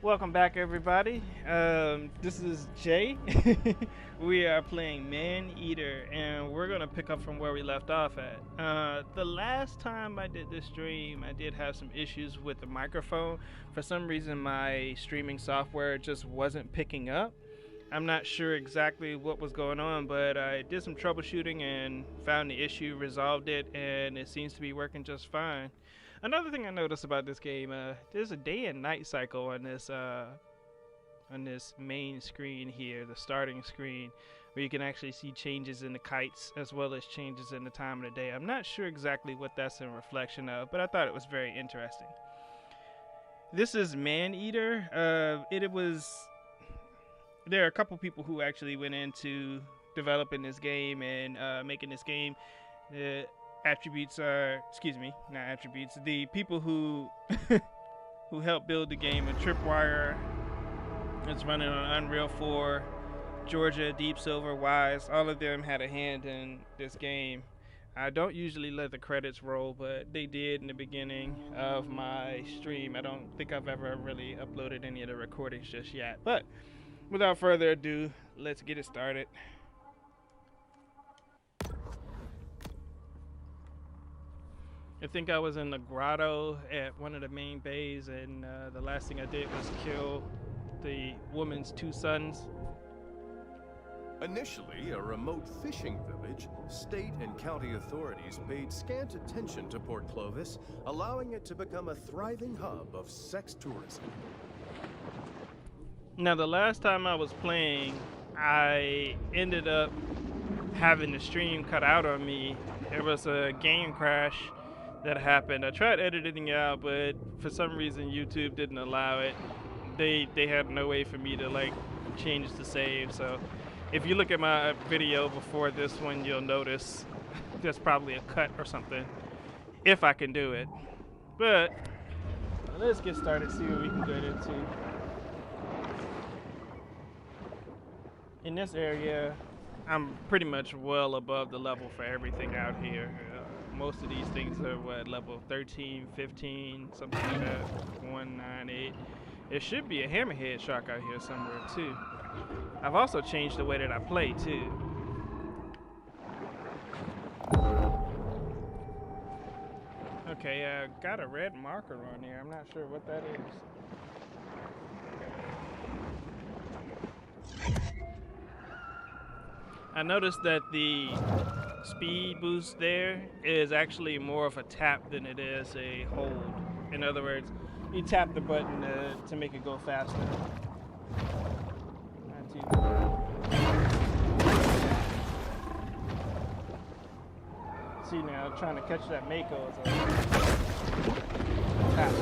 Welcome back, everybody. This is Jay. We are playing Maneater, and we're gonna pick up from where we left off at. The last time I did this stream, I did have some issues with the microphone. For some reason, my streaming software just wasn't picking up. I'm not sure exactly what was going on, but I did some troubleshooting and found the issue, resolved it, and it seems to be working just fine. Another thing I noticed about this game, there's a day and night cycle on this main screen here, the starting screen, where you can actually see changes in the kites as well as changes in the time of the day. I'm not sure exactly what that's in reflection of, but I thought it was very interesting. This is Maneater. There are a couple people who actually went into developing this game and making this game. The people who who helped build the game are Tripwire. It's running on Unreal 4, Georgia, Deep Silver, Wise. All of them had a hand in this game. I don't usually let the credits roll, but they did in the beginning of my stream. I don't think I've ever really uploaded any of the recordings just yet. But without further ado, let's get it started. I think I was in the grotto at one of the main bays, and the last thing I did was kill the woman's two sons. Initially a remote fishing village, state and county authorities paid scant attention to Port Clovis, allowing it to become a thriving hub of sex tourism. Now, the last time I was playing, I ended up having the stream cut out on me. There was a game crash that happened. I tried editing it out, but for some reason YouTube didn't allow it. They had no way for me to like change the save. So if you look at my video before this one, you'll notice there's probably a cut or something, if I can do it. But let's get started, see what we can get into. In this area, I'm pretty much well above the level for everything out here. Most of these things are what, level 13, 15, something like that, 198. There should be a hammerhead shark out here somewhere too. I've also changed the way that I play too. Okay, I got a red marker on here. I'm not sure what that is. I noticed that the speed boost there is actually more of a tap than it is a hold. In other words, you tap the button to make it go faster. See now, trying to catch that Mako is a tap.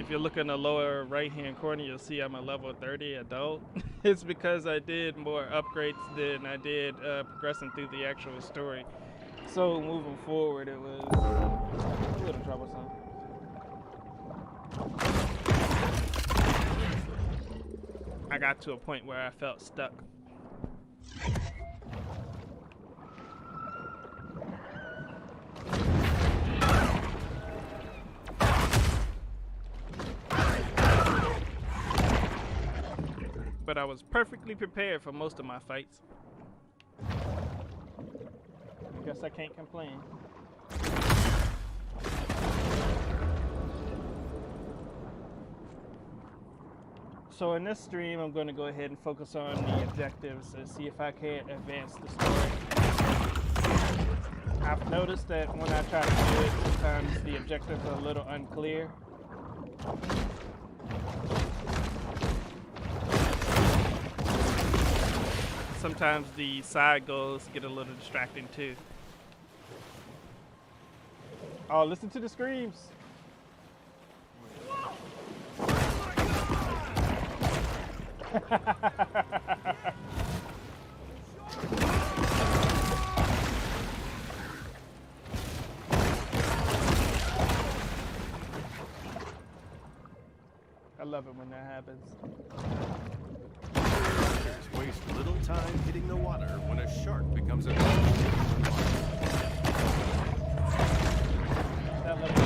If you look in the lower right hand corner, you'll see I'm a level 30 adult. It's because I did more upgrades than I did progressing through the actual story. So moving forward, it was a little troublesome. I got to a point where I felt stuck. But I was perfectly prepared for most of my fights. I guess I can't complain. So in this stream, I'm going to go ahead and focus on the objectives and see if I can advance the story. I've noticed that when I try to do it, sometimes the objectives are a little unclear. Sometimes the side goals get a little distracting too. Oh, listen to the screams. love it when that happens. Hunters waste little time hitting the water when a shark becomes a That level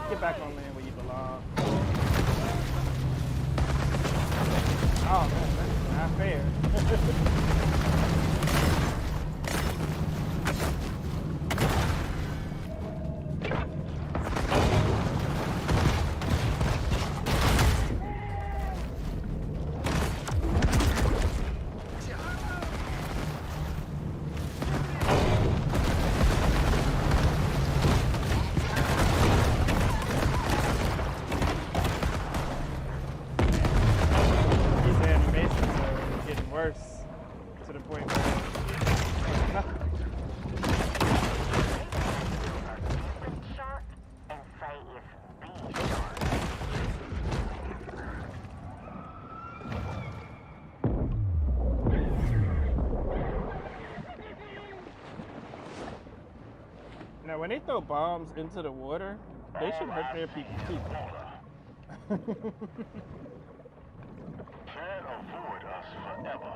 get back on land where you belong. Oh man, that's not fair. To the point where now when they throw bombs into the water, they should hurt their people too. Can't avoid us forever.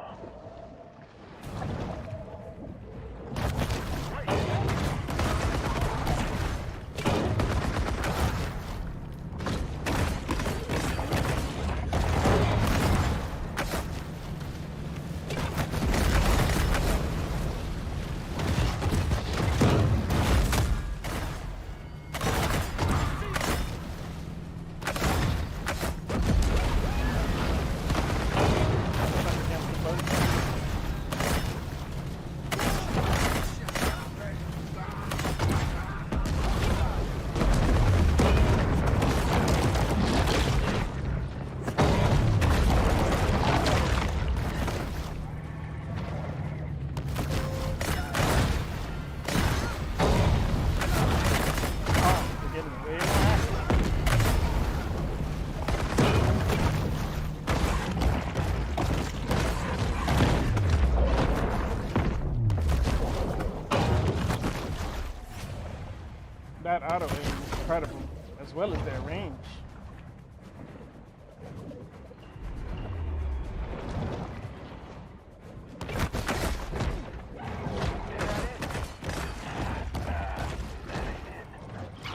That auto aim is incredible, as well as their range.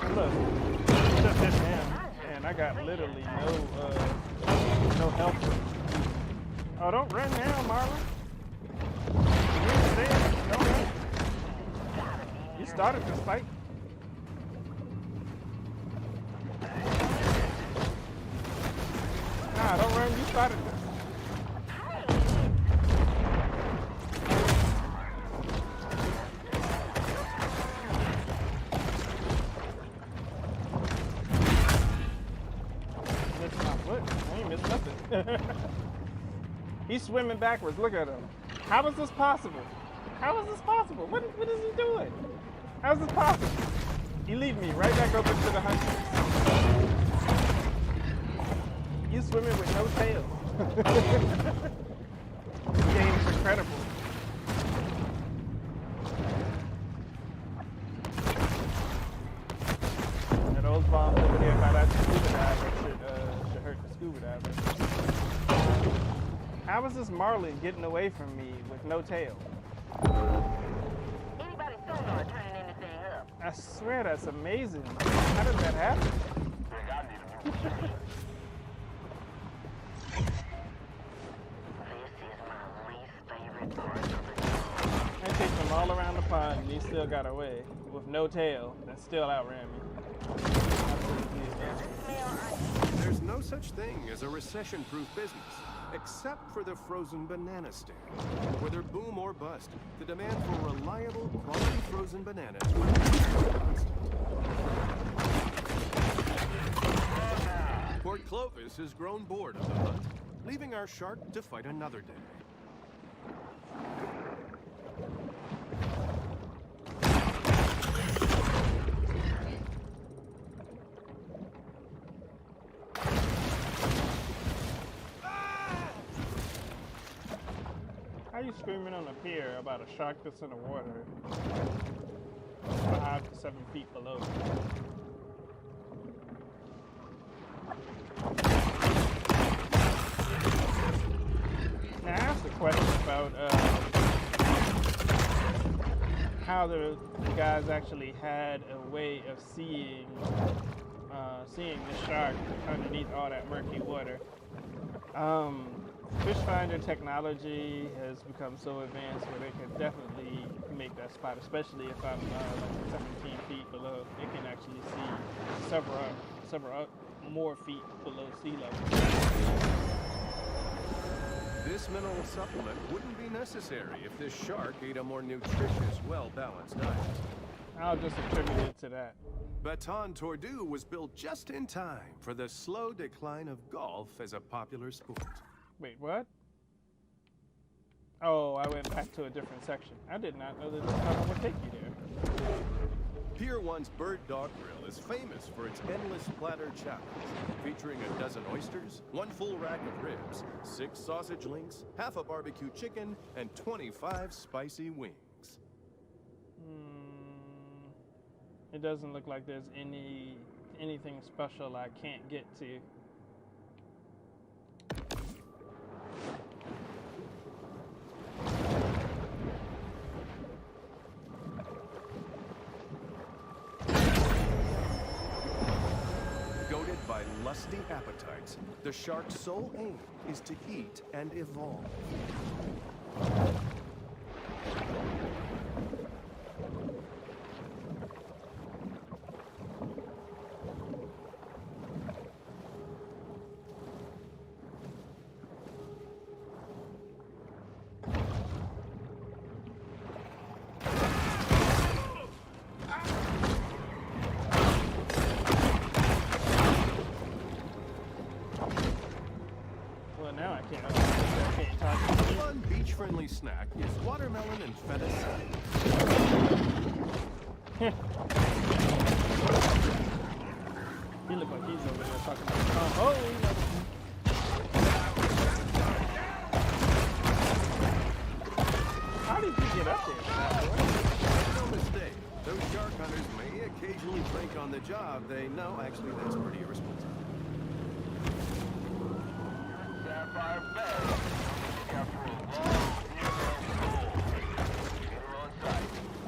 And look, just hit him, and I got literally no help. Oh, don't run now, Marlon. You understand? Don't run. You started this fight. Nah, don't run, you started this. Missed my foot. I ain't missed nothing. He's swimming backwards, look at him. How is this possible? How is this possible? What is he doing? How is this possible? He lead me right back over to the hunters. You swimming with no tail. This game is incredible. And those bombs over there by that scuba diver should hurt the scuba diver. How is this Marlin getting away from me with no tail? Anybody sonar turning anything up? I swear that's amazing. How did that happen? I chased him all around the pond and he still got away with no tail and still outran me. There's no such thing as a recession-proof business, except for the frozen banana stand. Whether boom or bust, the demand for reliable, quality frozen bananas remains constant. Port Clovis has grown bored of the hunt, leaving our shark to fight another day. How are you screaming on the pier about a shark that's in the water? 5 to 7 feet below. Now, I asked a question about how the guys actually had a way of seeing the shark underneath all that murky water. Fish finder technology has become so advanced where they can definitely make that spot, especially if I'm like 17 feet below. They can actually see several more feet below sea level. This mineral supplement wouldn't be necessary if this shark ate a more nutritious, well-balanced diet. I'll just attribute it to that. Baton Tordu was built just in time for the slow decline of golf as a popular sport. Wait, what? Oh, I went back to a different section. I did not know that this tunnel would take you there. Pier 1's Bird Dog Grill is famous for its endless platter challenge, featuring a dozen oysters, 1 full rack of ribs, 6 sausage links, half a barbecue chicken, and 25 spicy wings. It doesn't look like there's anything special I can't get to. Goaded by lusty appetites, the shark's sole aim is to eat and evolve. One beach-friendly snack is watermelon and feta salad. He look like he's over there talking about Tom. Oh, how did you get up there? Make no mistake, those shark hunters may occasionally drink on the job. They know, actually, that's pretty irresponsible.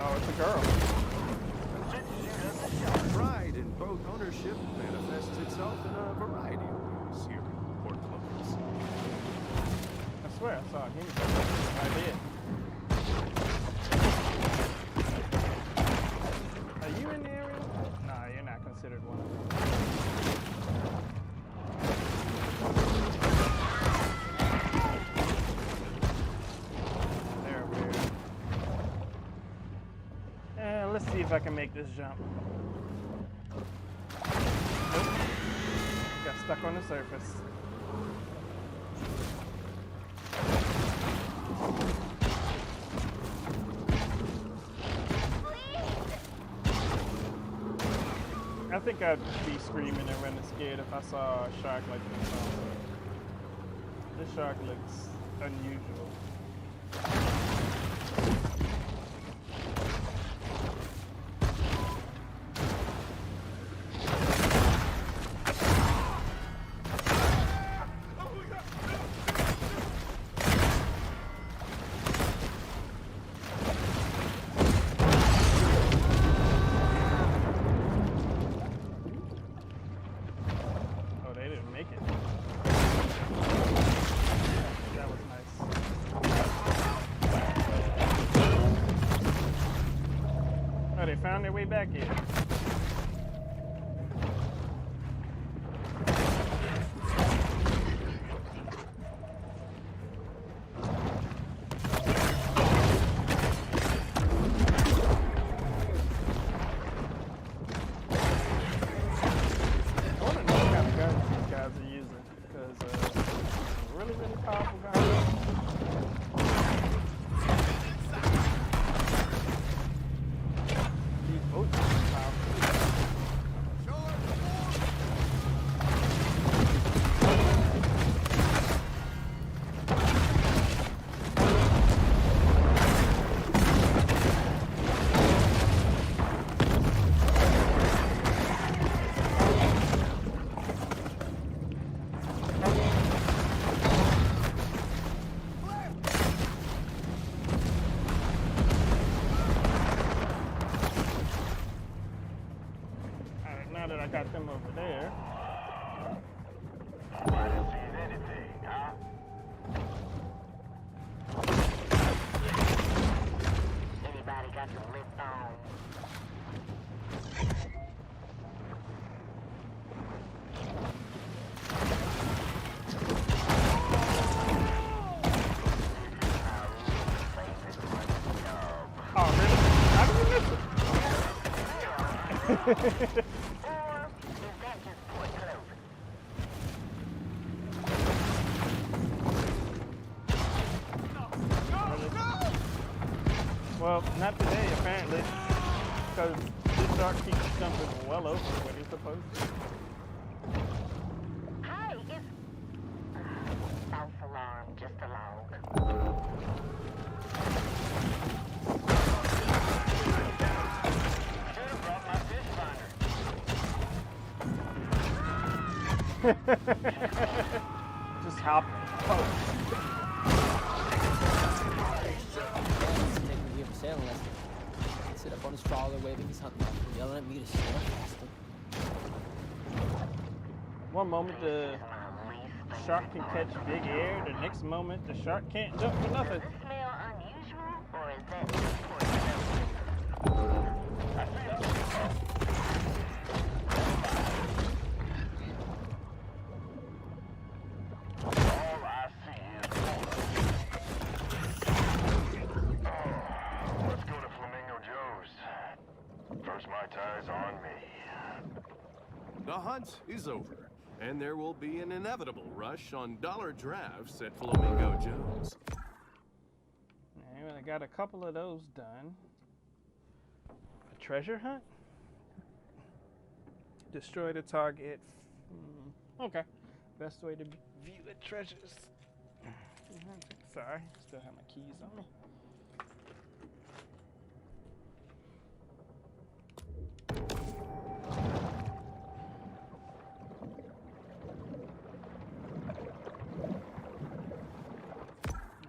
Oh, it's a girl. Pride in boat ownership manifests itself in a variety of ways here in Port Clovis. I swear I saw a guinea pig. I did. Are you in the area? Nah, you're not considered one of them. Let's see if I can make this jump. Nope. Got stuck on the surface. I think I'd be screaming and running scared if I saw a shark like this. This shark looks unusual. Found their way back here. I want to know what kind of guns these guys are using, because really, really powerful guns. These boats are now that I got them over there. Anybody got some lip balm? Oh, really? How did you miss it? Or is that just poor clothing? Well, not today, apparently. Because this shark keeps jumping well over what he's supposed to. Hey, it's... false alarm, just a log. Just hop. Oh. Take me here for sailing lesson. Sit up on his trawler waving his hunting knife and yelling at me to sail faster. One moment the shark can catch big air, the next moment the shark can't jump for nothing. Does it smell unusual, or is that just poor clothing? The hunt is over, and there will be an inevitable rush on dollar drafts at Flamingo Joe's. Well, I got a couple of those done. A treasure hunt? Destroy the target. Okay. Best way to view the treasures. Sorry, still have my keys on me.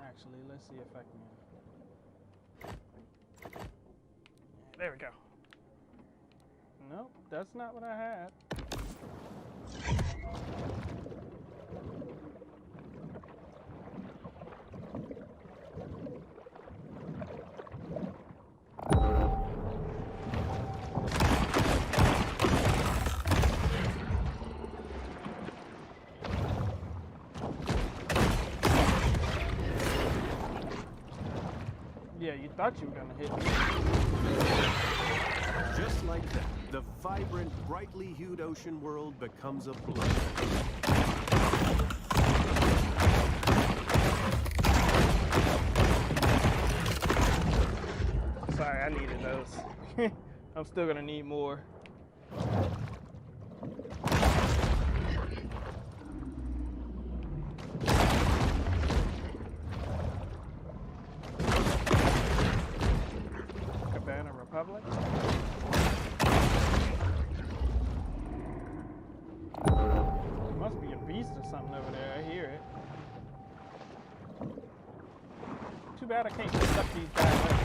Actually, let's see if I can. There we go. Nope, that's not what I had. Yeah, you thought you were gonna hit me. Just like that, the vibrant, brightly hued ocean world becomes a blur. Sorry, I needed those. I'm still gonna need more. Republic. There must be a beast or something over there. I hear it. Too bad I can't just suck these guys up.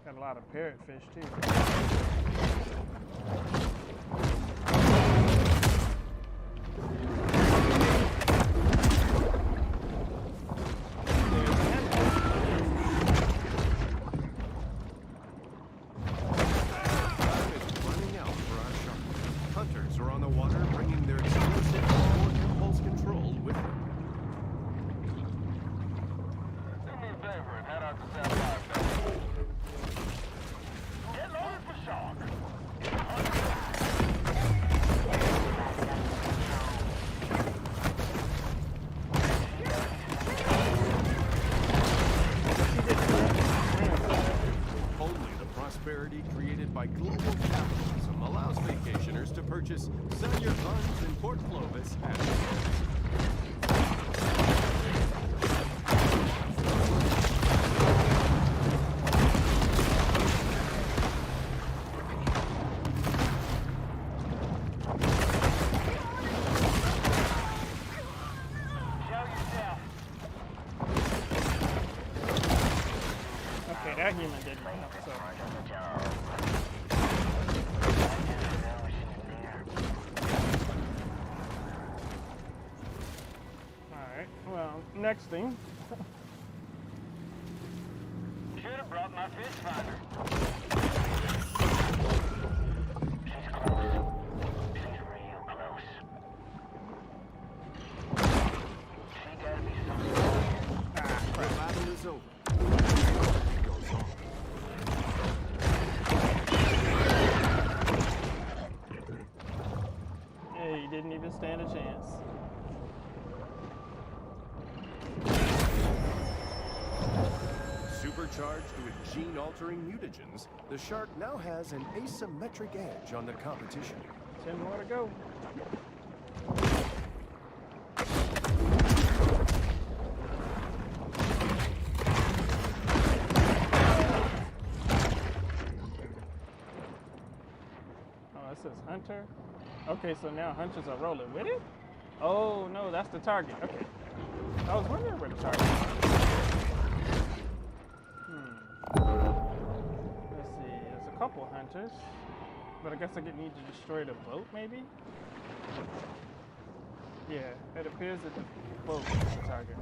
Got a lot of parrotfish too. Created by global capitalism allows vacationers to purchase senior funds in Port Clovis at So. Alright, well, next thing. Should have brought my fish finder. She's close. She's real close. She gotta be somewhere. The battle is over. Hey, you didn't even stand a chance. Supercharged with gene-altering mutagens, the shark now has an asymmetric edge on the competition. 10 more to go. Oh, it says hunter. Okay, so now hunters are rolling with it? Oh, no, that's the target. Okay. I was wondering where the target is. Let's see, there's a couple hunters. But I guess I need to destroy the boat, maybe? Yeah, it appears that the boat is the target.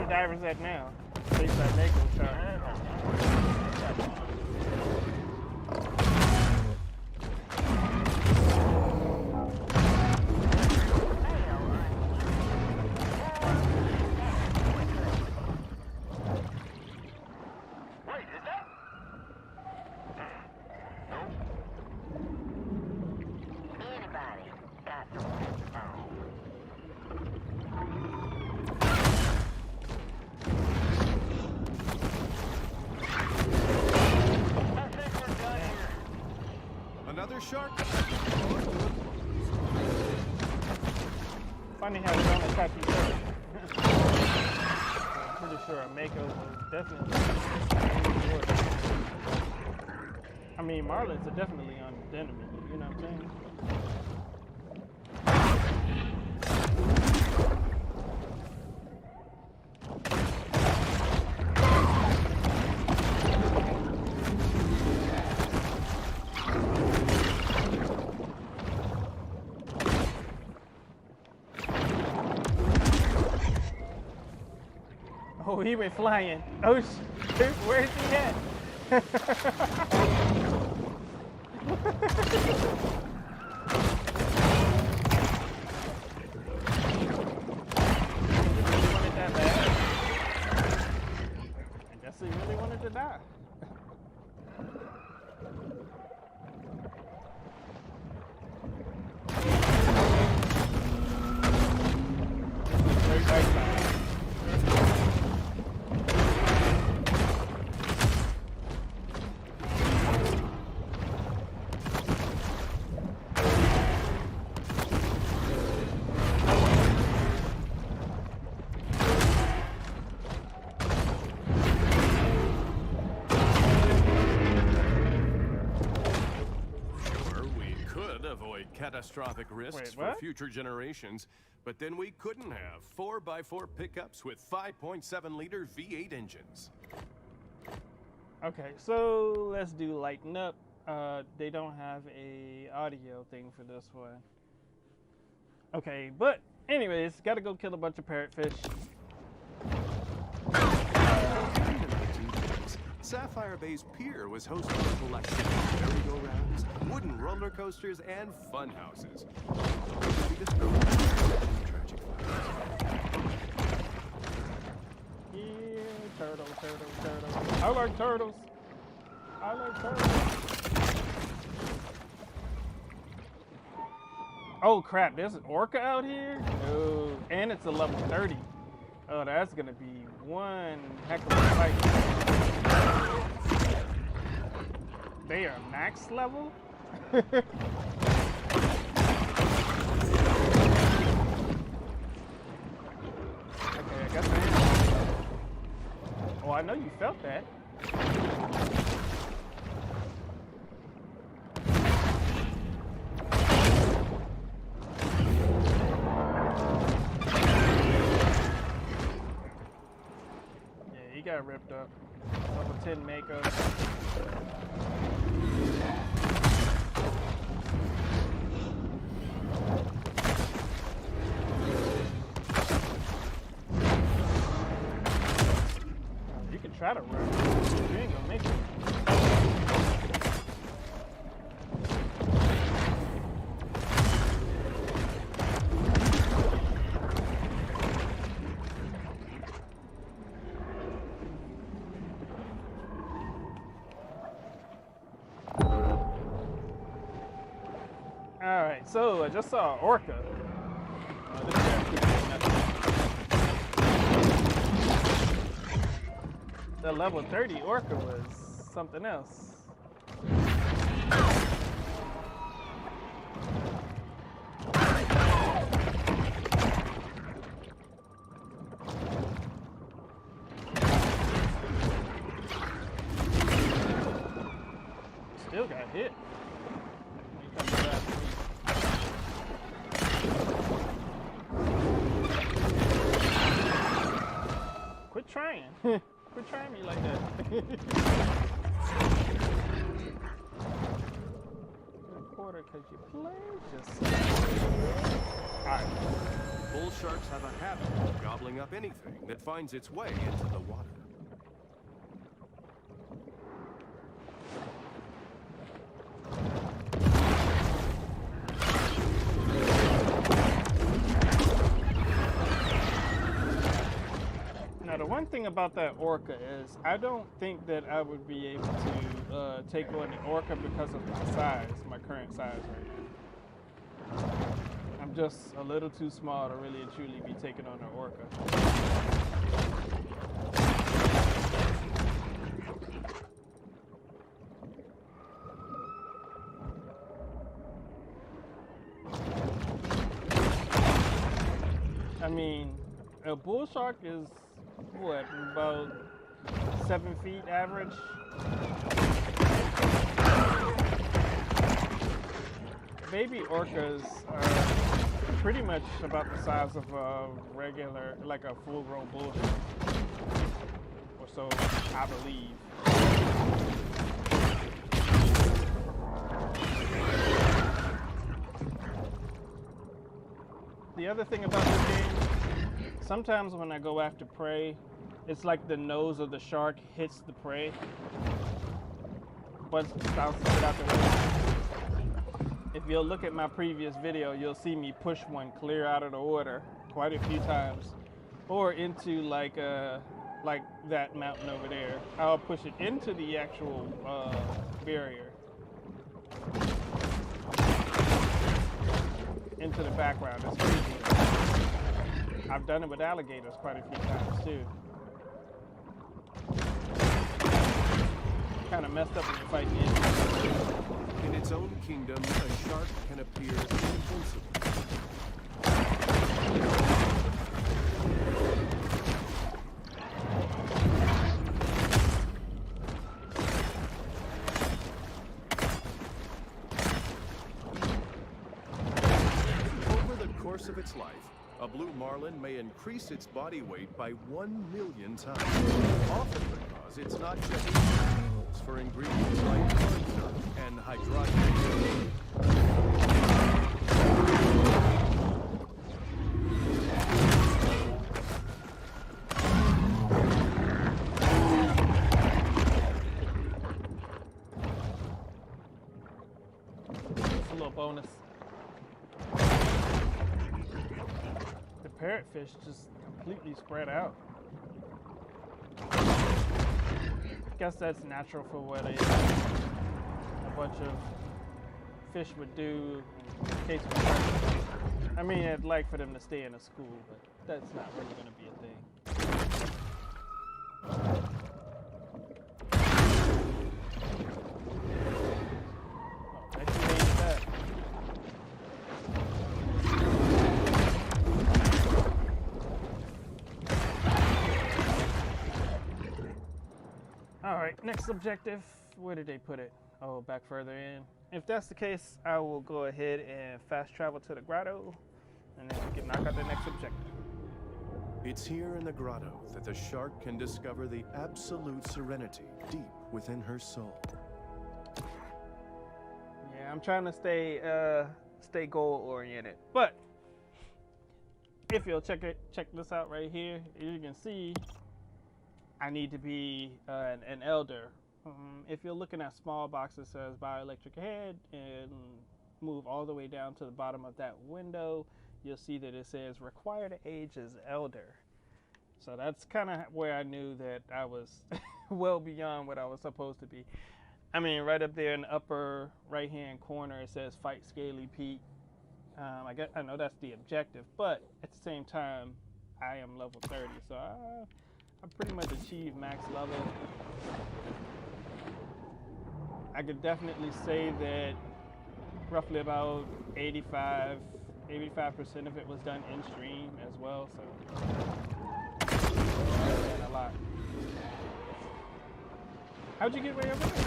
Divers at now. Blindside Mako shark. Wait, is that? Nope. Anybody got the phone? Another shark? Funny how we don't attack each other. I'm pretty sure a Mako was definitely. I mean, Marlins are definitely on the enemy, you know what I'm saying? Oh, he went flying. Oh, shoot. Where's he at? Wanted that bad? I guess he really wanted to die. Catastrophic risks for what? future generations, but then we couldn't have 4x4 pickups with 5.7-liter V8 engines. Okay, so let's do lighten up. They don't have a audio thing for this one. Okay, but anyways, gotta go kill a bunch of parrotfish. Sapphire Bay's pier was home to a collection of merry-go-rounds, wooden roller coasters, and fun houses. To be destroyed in tragic fires. Yeah, turtle. I like turtles. I like turtles. Oh crap, there's an orca out here? No, and it's a level 30. Oh, that's gonna be one heck of a fight. They are max level? Okay, I guess I am. Oh, I know you felt that. He got ripped up. Level 10 makeup. You can try to run. You ain't gonna make it. Alright, so I just saw an orca. This guy's doing nothing. The level 30 orca was something else. Still got hit. Quit trying. Quit trying me like that. Reporter, could you please just... Alright. Bull sharks have a habit of gobbling up anything that finds its way into the water. Now, the one thing about that orca is I don't think that I would be able to take on the orca because of my size, my current size right now. I'm just a little too small to really and truly be taking on an orca. I mean, a bull shark is what, about 7 feet average? Baby orcas are pretty much about the size of a regular, like a full-grown bull shark, or so I believe. The other thing about this game, sometimes when I go after prey, it's like the nose of the shark hits the prey. But I'll get out the way. If you'll look at my previous video, you'll see me push one clear out of the water quite a few times, or into like that mountain over there. I'll push it into the actual barrier, into the background. It's crazy. I've done it with alligators quite a few times too. Kind of messed up when you're fighting it. In its own kingdom, a shark can appear invincible. Over the course of its life, a blue marlin may increase its body weight by 1 million times, often because it's not checking labels for ingredients like cornstarch and hydrogenated. bonus. The parrotfish just completely spread out. Guess that's natural for what a bunch of fish would do in case of emergency. I mean, I'd like for them to stay in a school, but that's not really going to be a thing. Oh, bet you hated that. All right, next objective. Where did they put it? Oh, back further in. If that's the case, I will go ahead and fast travel to the grotto, and then we can knock out the next objective. It's here in the grotto that the shark can discover the absolute serenity deep within her soul. Yeah, I'm trying to stay goal oriented, but if you'll check this out right here, as you can see, I need to be an elder. If you're looking at small boxes that says bioelectric head and move all the way down to the bottom of that window, you'll see that it says required age is elder. So that's kind of where I knew that I was well beyond what I was supposed to be. I mean, right up there in the upper right hand corner, it says fight Scaly Pete. I know that's the objective, but at the same time, I am level 30, so I pretty much achieved max level. I could definitely say that roughly about 85% of it was done in stream as well, so a lot. How'd you get way over there?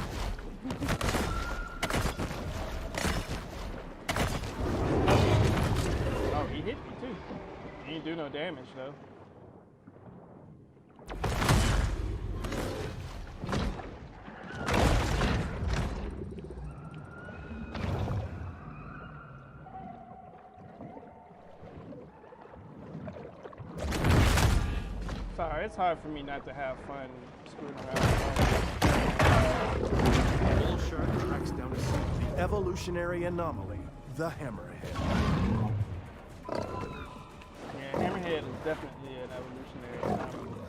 Oh, he hit me too. He didn't do no damage though. Sorry, it's hard for me not to have fun screwing around. The bull shark tracks down to see the evolutionary anomaly, the hammerhead. Yeah, hammerhead is definitely an evolutionary anomaly.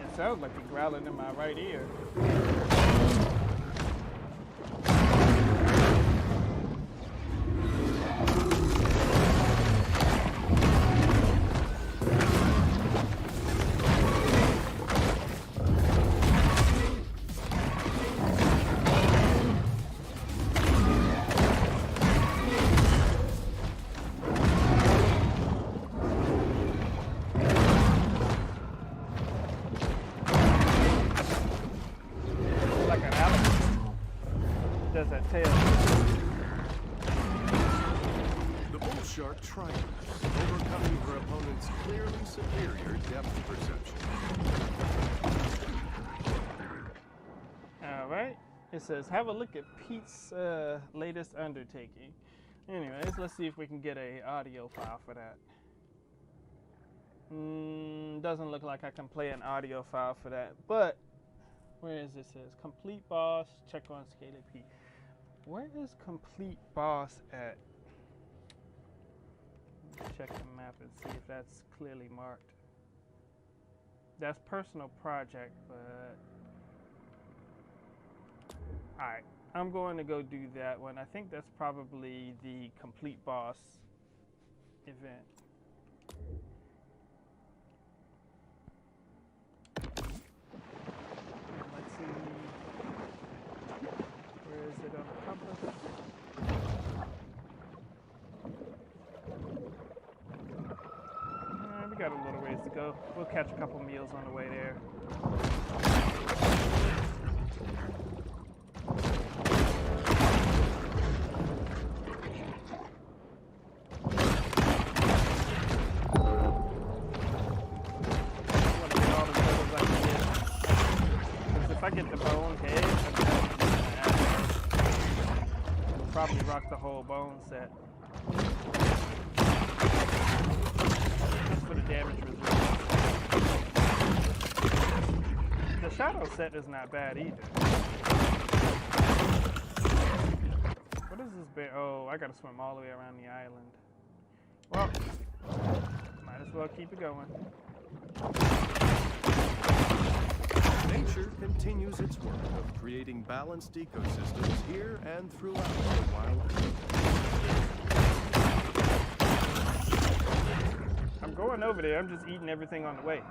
It sounds like you're growling in my right ear. The bull shark triumphs, overcoming her opponent's clearly superior depth perception. All right. It says, have a look at Pete's latest undertaking. Anyways, let's see if we can get a audio file for that. Doesn't look like I can play an audio file for that, but where is it? It says complete boss, check on Scaly Pete. Where is complete boss at? Check the map and see if that's clearly marked. That's personal project, but alright, I'm going to go do that one. I think that's probably the complete boss event. Let's see. Where is it on the compass? We got a little ways to go. We'll catch a couple meals on the way there. If I get the bone head, I'll probably rock the whole bone set. Just for the damage resistance. The shadow set is not bad either. is this bear? Oh, I gotta swim all the way around the island. Well, might as well keep it going. Nature continues its work of creating balanced ecosystems here and throughout the wild. I'm going over there. I'm just eating everything on the way.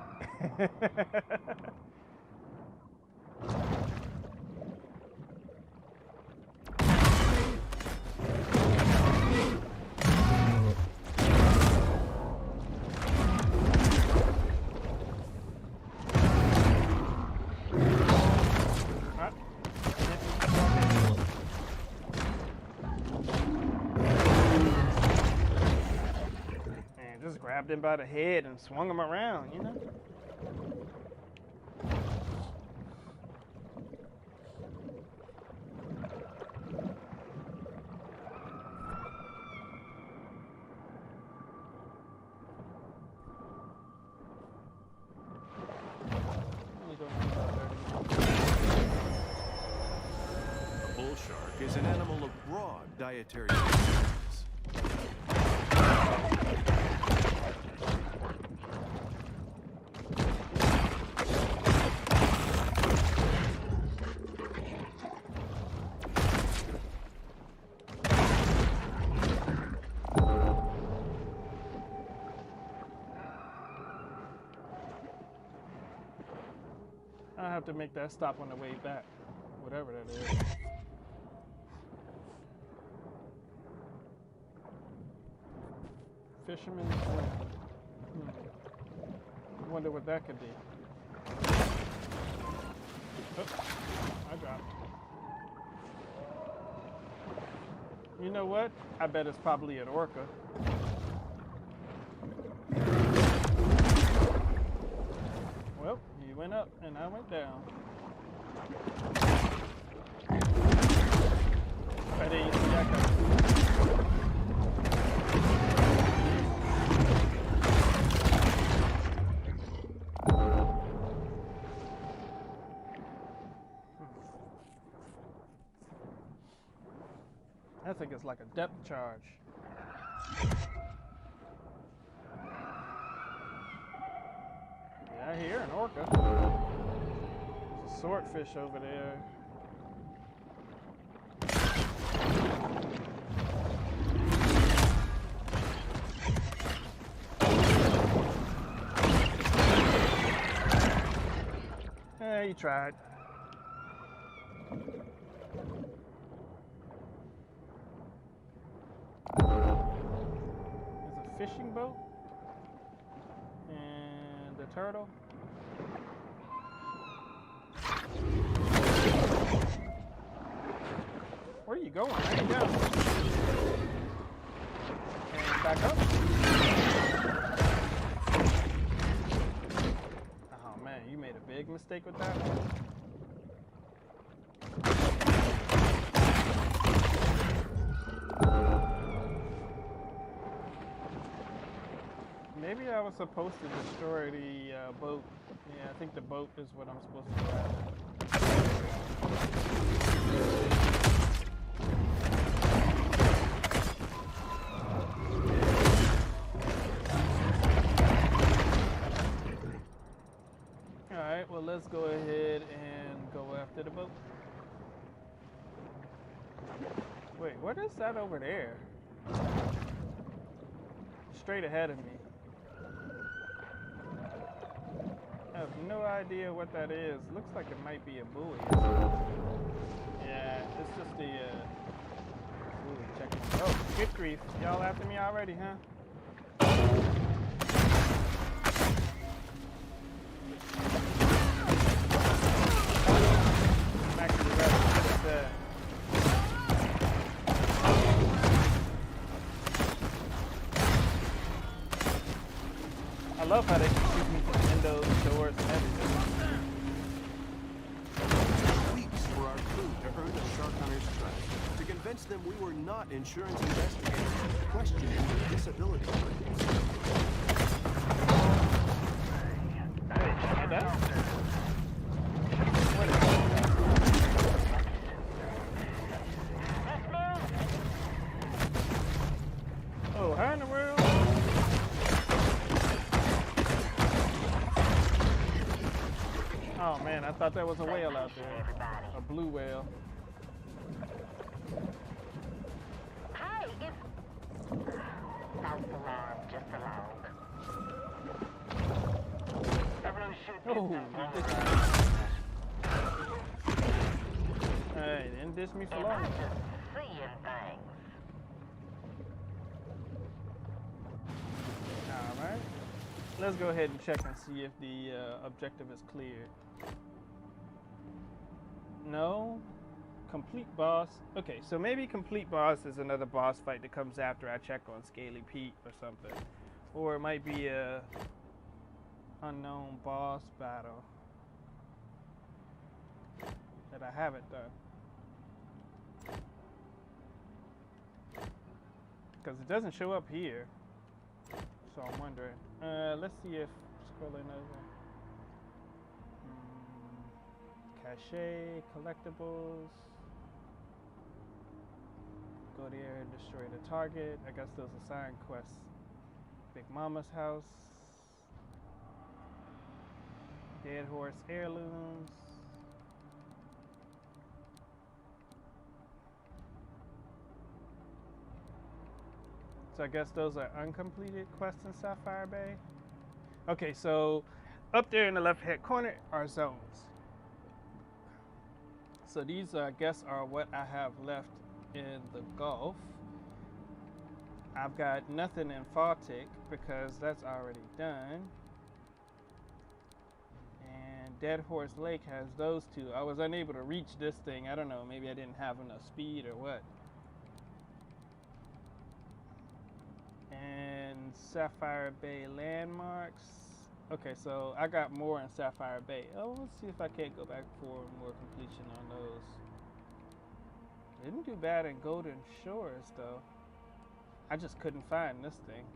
Grabbed him by the head and swung him around, you know? A bull shark is an animal of broad dietary preferences. I have to make that stop on the way back, whatever that is. Fisherman's Ring. Wonder what that could be. Oh, I dropped. You know what? I bet it's probably an orca. Well, he went up and I went down. I didn't see that coming. I think it's like a depth charge. Yeah, I hear an orca. There's a swordfish over there. Yeah, you tried. There's a fishing boat and a turtle. Where are you going? Where are you going? And back up. Oh man, you made a big mistake with that. Maybe I was supposed to destroy the boat. Yeah, I think the boat is what I'm supposed to do after. Alright, well let's go ahead and go after the boat. Wait, what is that over there? Straight ahead of me. I have no idea what that is. Looks like it might be a buoy. Yeah, it's just the buoy. Check it out. Oh, good grief. Y'all after me already, huh? I'm actually rather good at that. I love how they can shoot me from windows, doors, and everything. Weeks for our crew to earn the shark hunter's trust, to convince them we were not insurance investigators, questioning their disability claims. Hey, check it out. What is Oh man, I thought that was a whale out there. A blue whale. Hey, it's... False alarm, just along. Everyone shoot Oh, this he Hey, didn't diss me for and long. I'm just seeing things. Alright. Let's go ahead and check and see if the objective is cleared. No. Complete boss. Okay, so maybe complete boss is another boss fight that comes after I check on Scaly Pete or something. Or it might be a unknown boss battle that I haven't done. Because it doesn't show up here. So I'm wondering. Let's see if scrolling over. Cache, collectibles. Go there and destroy the target. I guess those are side quests. Big Mama's house. Dead horse heirlooms. So I guess those are uncompleted quests in Sapphire Bay. Okay, so up there in the left hand corner are zones. So these, I guess, are what I have left in the Gulf. I've got nothing in Faltic because that's already done. And Dead Horse Lake has those two. I was unable to reach this thing. I don't know, maybe I didn't have enough speed or what. And Sapphire Bay landmarks. Okay, so I got more in Sapphire Bay. Oh, let's see if I can't go back for more completion on those. Didn't do bad in Golden Shores though. I just couldn't find this thing.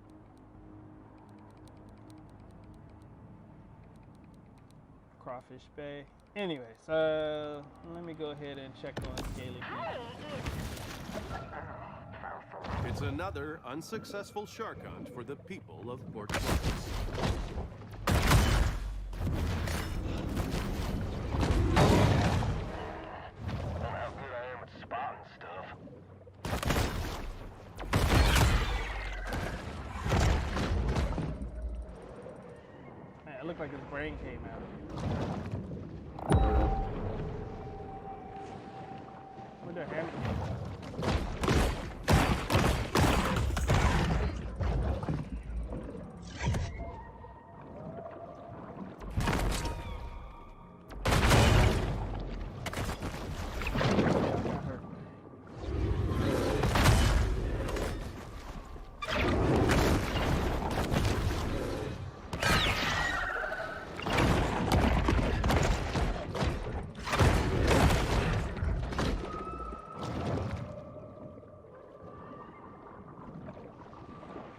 Crawfish Bay. Anyways, let me go ahead and check on Scaly Pete. It's another unsuccessful shark hunt for the people of Port Clovis. How good I am at spotting stuff. Man, it looked like his brain came out. Where'd the hammer go?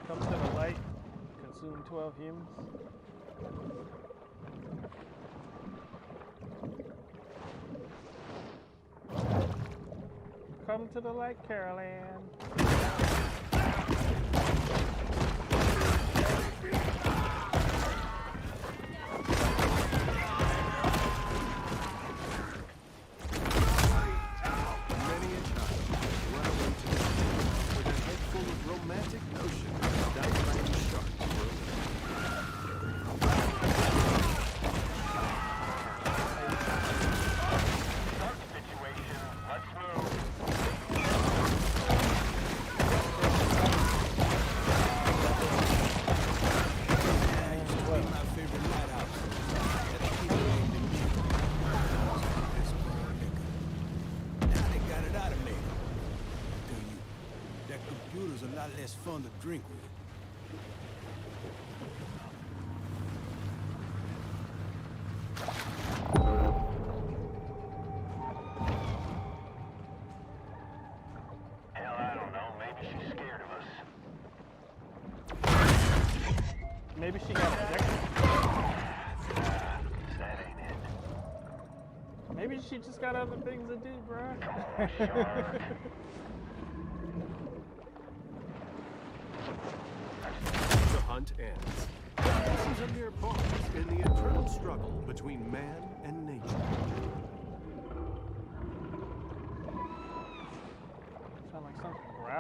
Come to the light, consume 12 humans. Come to the light, Carol Ann. Many a child traveling to the sea with a head full of romantic notions that land sharks were Situation, let's move. My favorite lighthouse. Now they got it automated. I tell you, that computer's a lot less fun to drink with. Hell, I don't know. Maybe she's scared of us. Maybe she got ejected. That ain't it. Maybe she just got other things to do, bruh. The hunt ends. This is a mere pause in the eternal struggle between man and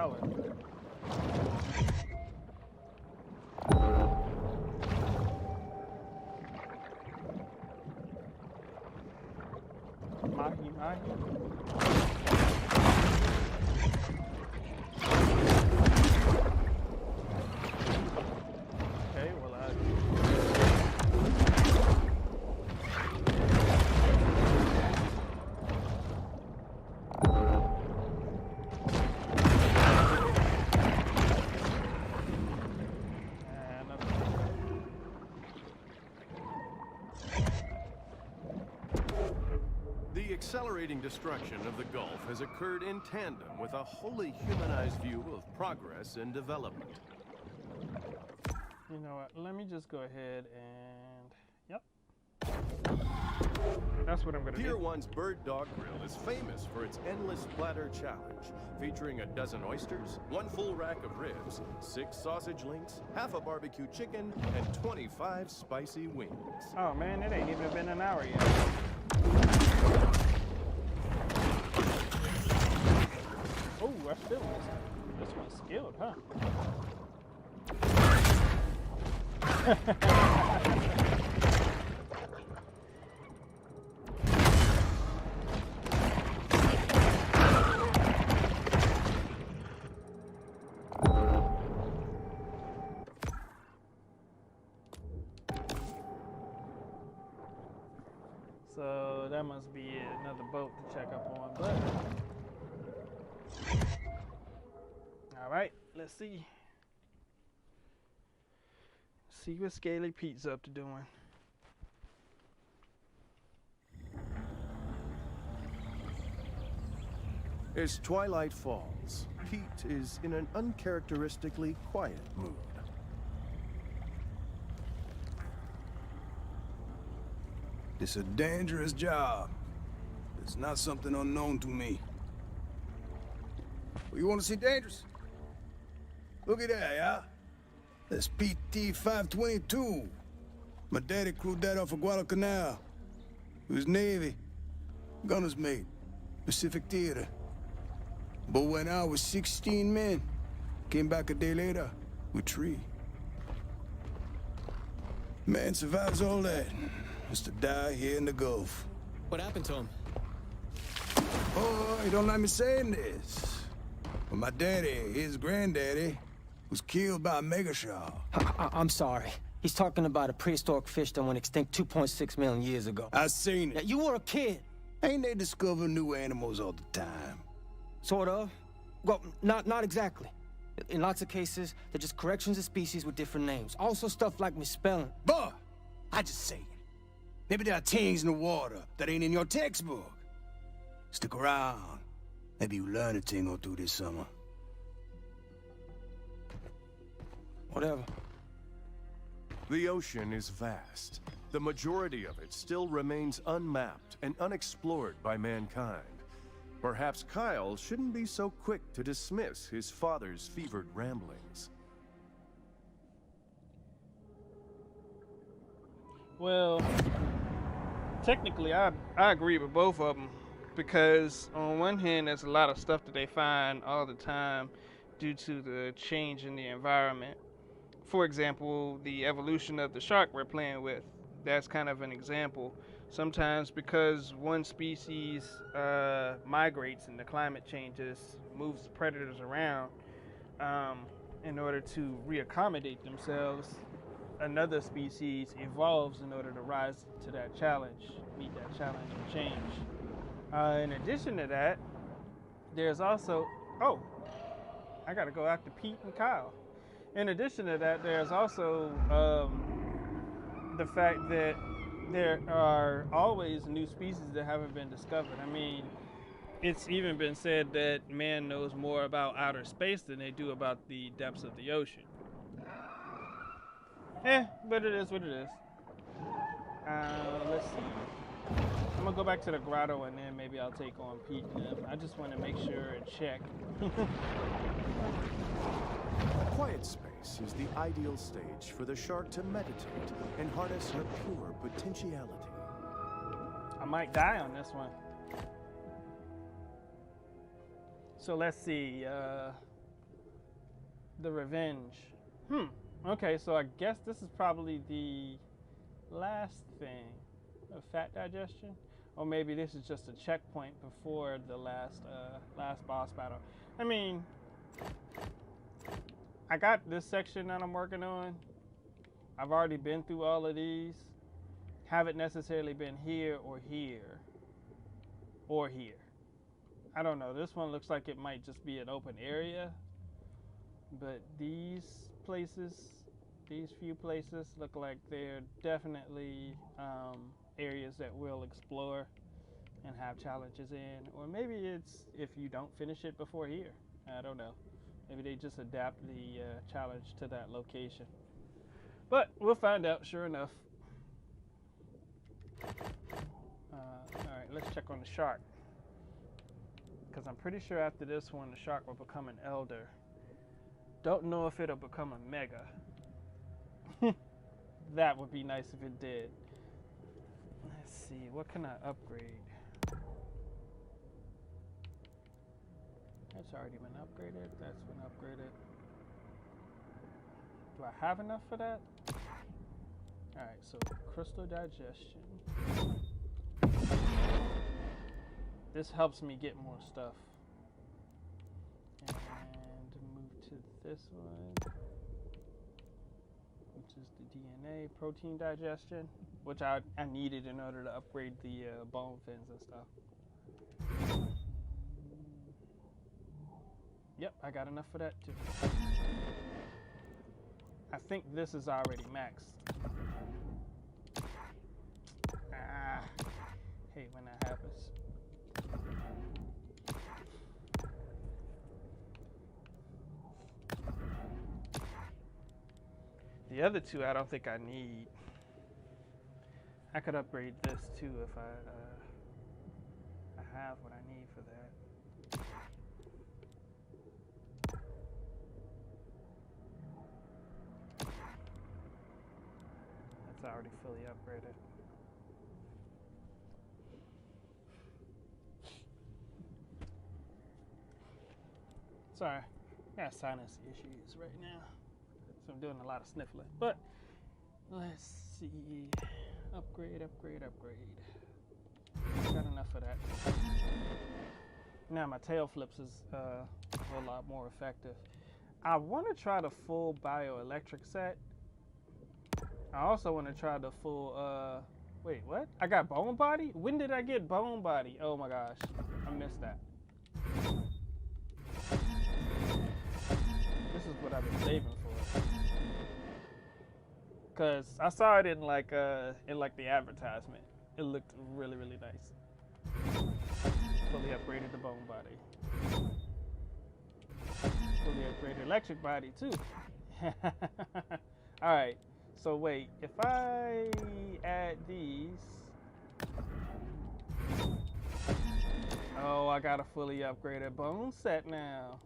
solid. Mahi, mahi. Okay, well The accelerating destruction of the Gulf has occurred in tandem with a wholly humanized view of progress and development. You know what? Let me just go ahead and yep. That's what I'm gonna Pier do. 1's Bird Dog Grill is famous for its endless platter challenge, featuring a dozen oysters, 1 full rack of ribs, 6 sausage links, half a barbecue chicken, and 25 spicy wings. Oh man, it ain't even been an hour yet. Oh, I feel this one's skilled, huh? So that must be another boat to check up on, but all right, let's see. See what Scaly Pete's up to doing. As twilight falls, Pete is in an uncharacteristically quiet mood. It's a dangerous job. It's not something unknown to me. Well, you want to see dangerous? Look at that, yeah? That's PT-522. My daddy crewed that off of Guadalcanal. He was Navy. Gunner's mate. Pacific Theater. But when I was 16 men, came back a day later with 3. Man survives all that. Has to die here in the Gulf. What happened to him? Oh, you don't like me saying this. But my daddy, his granddaddy, was killed by a mega shark. I'm sorry. He's talking about a prehistoric fish that went extinct 2.6 million years ago. I seen Yeah, it. you were a kid. Ain't they discover new animals all the time? Sort of. Well, not exactly. In lots of cases, they're just corrections of species with different names. Also stuff like misspelling. But I just say it. Maybe there are things in the water that ain't in your textbook. Stick around. Maybe you learn a thing or two this summer. Whatever. The ocean is vast. The majority of it still remains unmapped and unexplored by mankind. Perhaps Kyle shouldn't be so quick to dismiss his father's fevered ramblings. Well, technically, I agree with both of them, because on one hand, there's a lot of stuff that they find all the time due to the change in the environment. For example, the evolution of the shark we're playing with. That's kind of an example. Sometimes because one species migrates and the climate changes, moves the predators around in order to reaccommodate themselves, another species evolves in order to rise to that challenge, meet that challenge and change. In addition to that, there's also, oh, I gotta go after Pete and Kyle. In addition to that, there's also the fact that there are always new species that haven't been discovered. I mean, it's even been said that man knows more about outer space than they do about the depths of the ocean. But it is what it is. Let's see. I'm gonna go back to the grotto and then maybe I'll take on Pete and them. I just want to make sure and check. A quiet space is the ideal stage for the shark to meditate and harness her pure potentiality. I might die on this one. So let's see. The revenge. Okay, so I guess this is probably the last thing of fat digestion, or maybe this is just a checkpoint before the last boss battle. I mean, I got this section that I'm working on. I've already been through all of these. Haven't necessarily been here or here or here. I don't know. This one looks like it might just be an open area, but these few places look like they're definitely areas that we'll explore and have challenges in. Or maybe it's if you don't finish it before here. I don't know. Maybe they just adapt the challenge to that location. But we'll find out, sure enough. Alright, let's check on the shark. Because I'm pretty sure after this one, the shark will become an elder. Don't know if it'll become a mega. That would be nice if it did. Let's see, what can I upgrade? That's already been upgraded. That's been upgraded. Do I have enough for that? Alright, so crystal digestion. This helps me get more stuff. And move to this one, which is the DNA protein digestion, which I needed in order to upgrade the bone fins and stuff. Yep, I got enough for that too. I think this is already maxed. Hate when that happens. The other two I don't think I need. I could upgrade this too if I have what I need for that. That's already fully upgraded. Sorry, I got sinus issues right now, so I'm doing a lot of sniffling. But let's see, upgrade. Got enough of that. Now my tail flips is a whole lot more effective. I want to try the full bioelectric set. I also want to try the full, wait, what? I got bone body? When did I get bone body? Oh my gosh, I missed that. This is what I've been saving for. Cause I saw it in like the advertisement. It looked really, really nice. Fully upgraded the bone body. Fully upgraded electric body too. Alright, so wait, if I add these. Oh, I got a fully upgraded bone set now.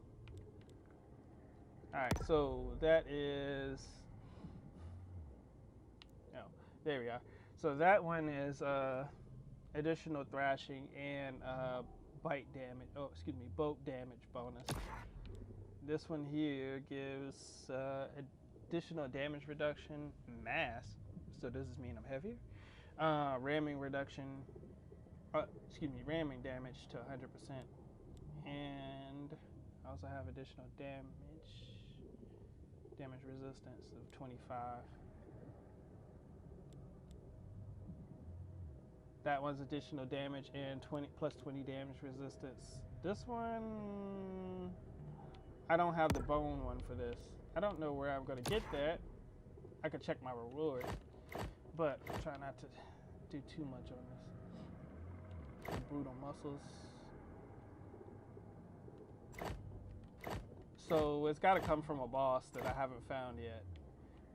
Alright, so that is, oh, there we are. So that one is additional thrashing and boat damage bonus. This one here gives additional damage reduction, mass, so does this mean I'm heavier? Ramming reduction, ramming damage to 100%. And I also have additional damage resistance of 25. That one's additional damage and 20 damage resistance. This one, I don't have the bone one for this. I don't know where I'm gonna get that. I could check my rewards, but I'm trying not to do too much on this. The brutal muscles. So it's got to come from a boss that I haven't found yet.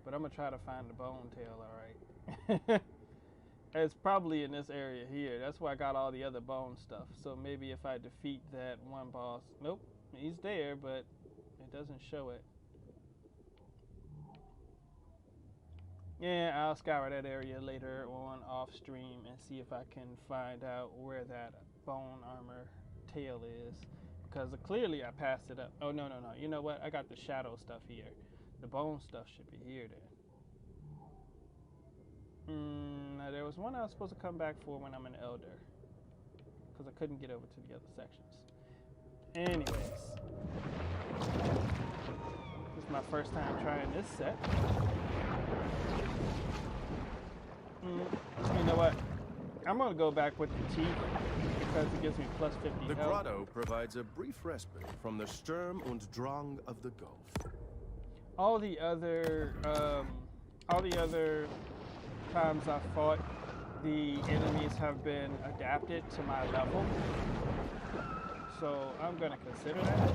But I'm going to try to find the bone tail, alright. It's probably in this area here. That's where I got all the other bone stuff. So maybe if I defeat that one boss. Nope, he's there, but it doesn't show it. Yeah, I'll scour that area later on off stream and see if I can find out where that bone armor tail is. because clearly I passed it up. Oh, no. You know what? I got the shadow stuff here. The bone stuff should be here then. Now there was one I was supposed to come back for when I'm an elder, because I couldn't get over to the other sections. Anyways, this is my first time trying this set. You know what? I'm going to go back with the teeth because it gives me plus 50 The health. grotto provides a brief respite from the Sturm und Drang of the Gulf. All the other times I've fought, the enemies have been adapted to my level, so I'm gonna consider that.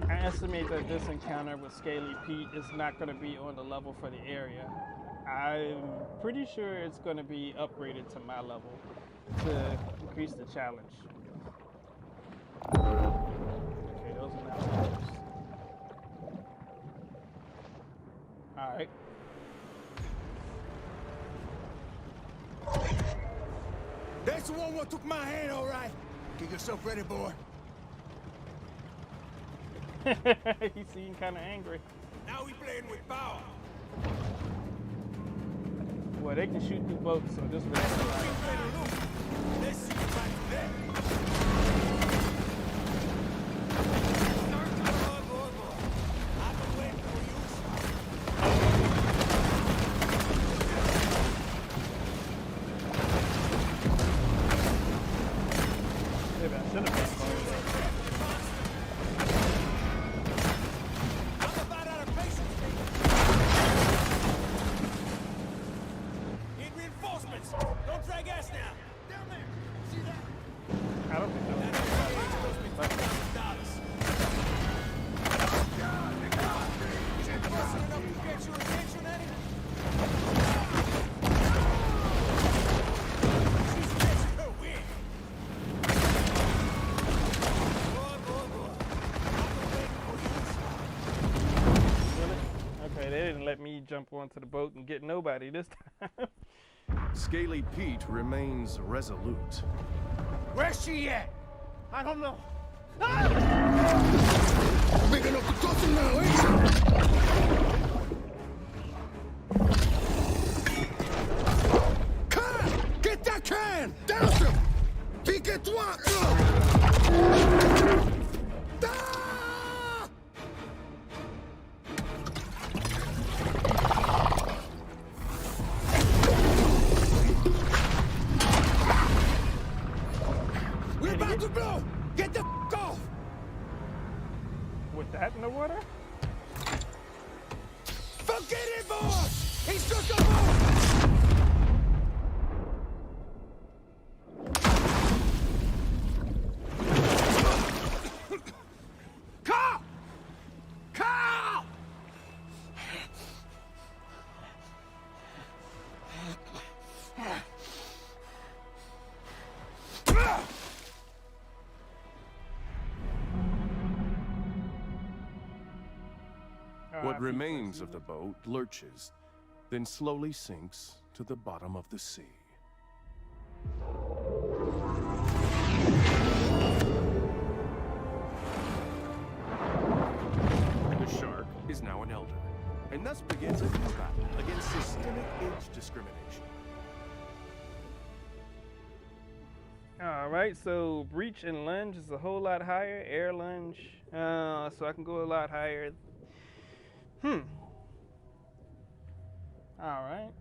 I estimate that this encounter with Scaly Pete is not going to be on the level for the area. I'm pretty sure it's going to be upgraded to my level to increase the challenge. Okay, those are now yours. Alright. That's the one what took my hand, all right. Get yourself ready, boy. He seemed kind of angry. Now we playing with power. Well, they can shoot through boats, so this way. Let's see if I do that. I've been waiting for you. Maybe I should have been called that. I'm about out of patience, baby. Need reinforcements. Don't drag ass now. Down there. See that? I don't think that was Okay, they didn't let me jump onto the boat and get nobody this time. Scaly Pete remains resolute. Where's she at? I don't know. Big enough to touch him now, ain't you? Can! Get that can! Down him! Pique-toi! Ah! We're about to blow! Get the off! With that in the water? Forget it, boss! He's just a boat! Carl! Carl! What remains of the boat lurches, then slowly sinks to the bottom of the sea. The shark is now an elder, and thus begins a new battle against systemic age discrimination. Alright, so breach and lunge is a whole lot higher. Air lunge, so I can go a lot higher. Alright.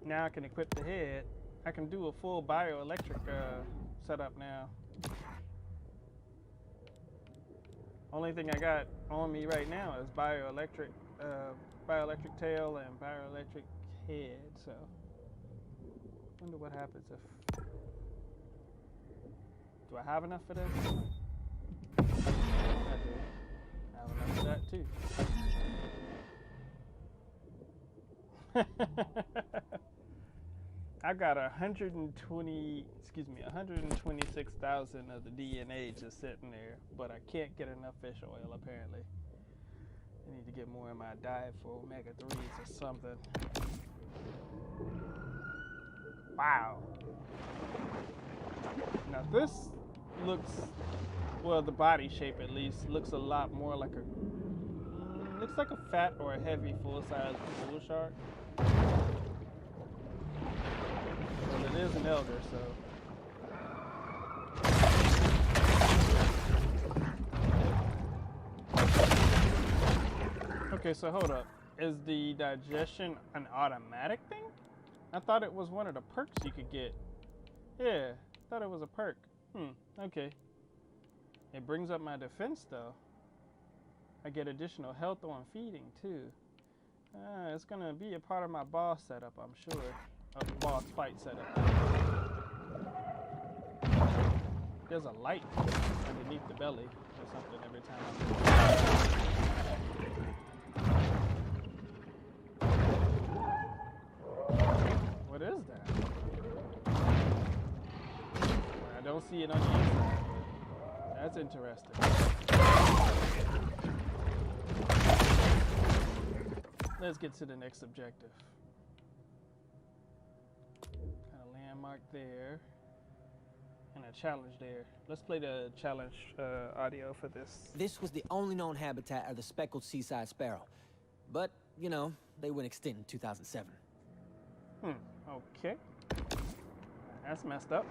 Now I can equip the head. I can do a full bioelectric setup now. Only thing I got on me right now is bioelectric tail and bioelectric head, so wonder what happens if... Do I have enough for this? I do. I have enough for that too. I got 126,000 of the DNA just sitting there, but I can't get enough fish oil apparently. I need to get more in my diet for omega-3s or something. Wow. Now this looks, well, the body shape at least, looks a lot more like a, looks like a fat or a heavy full-size bull shark. Well, it is an elder, so. Okay, so hold up. Is the digestion an automatic thing? I thought it was one of the perks you could get. Yeah, I thought it was a perk. Okay. It brings up my defense though. I get additional health on feeding too. It's gonna be a part of my boss setup, I'm sure. A boss fight setup. There's a light underneath the belly or something every time What is that? I don't see it on the inside. That's interesting. Let's get to the next objective. Kind of landmark there. And a challenge there. Let's play the challenge audio for this. This was the only known habitat of the speckled seaside sparrow. But, you know, they went extinct in 2007. Okay. That's messed up.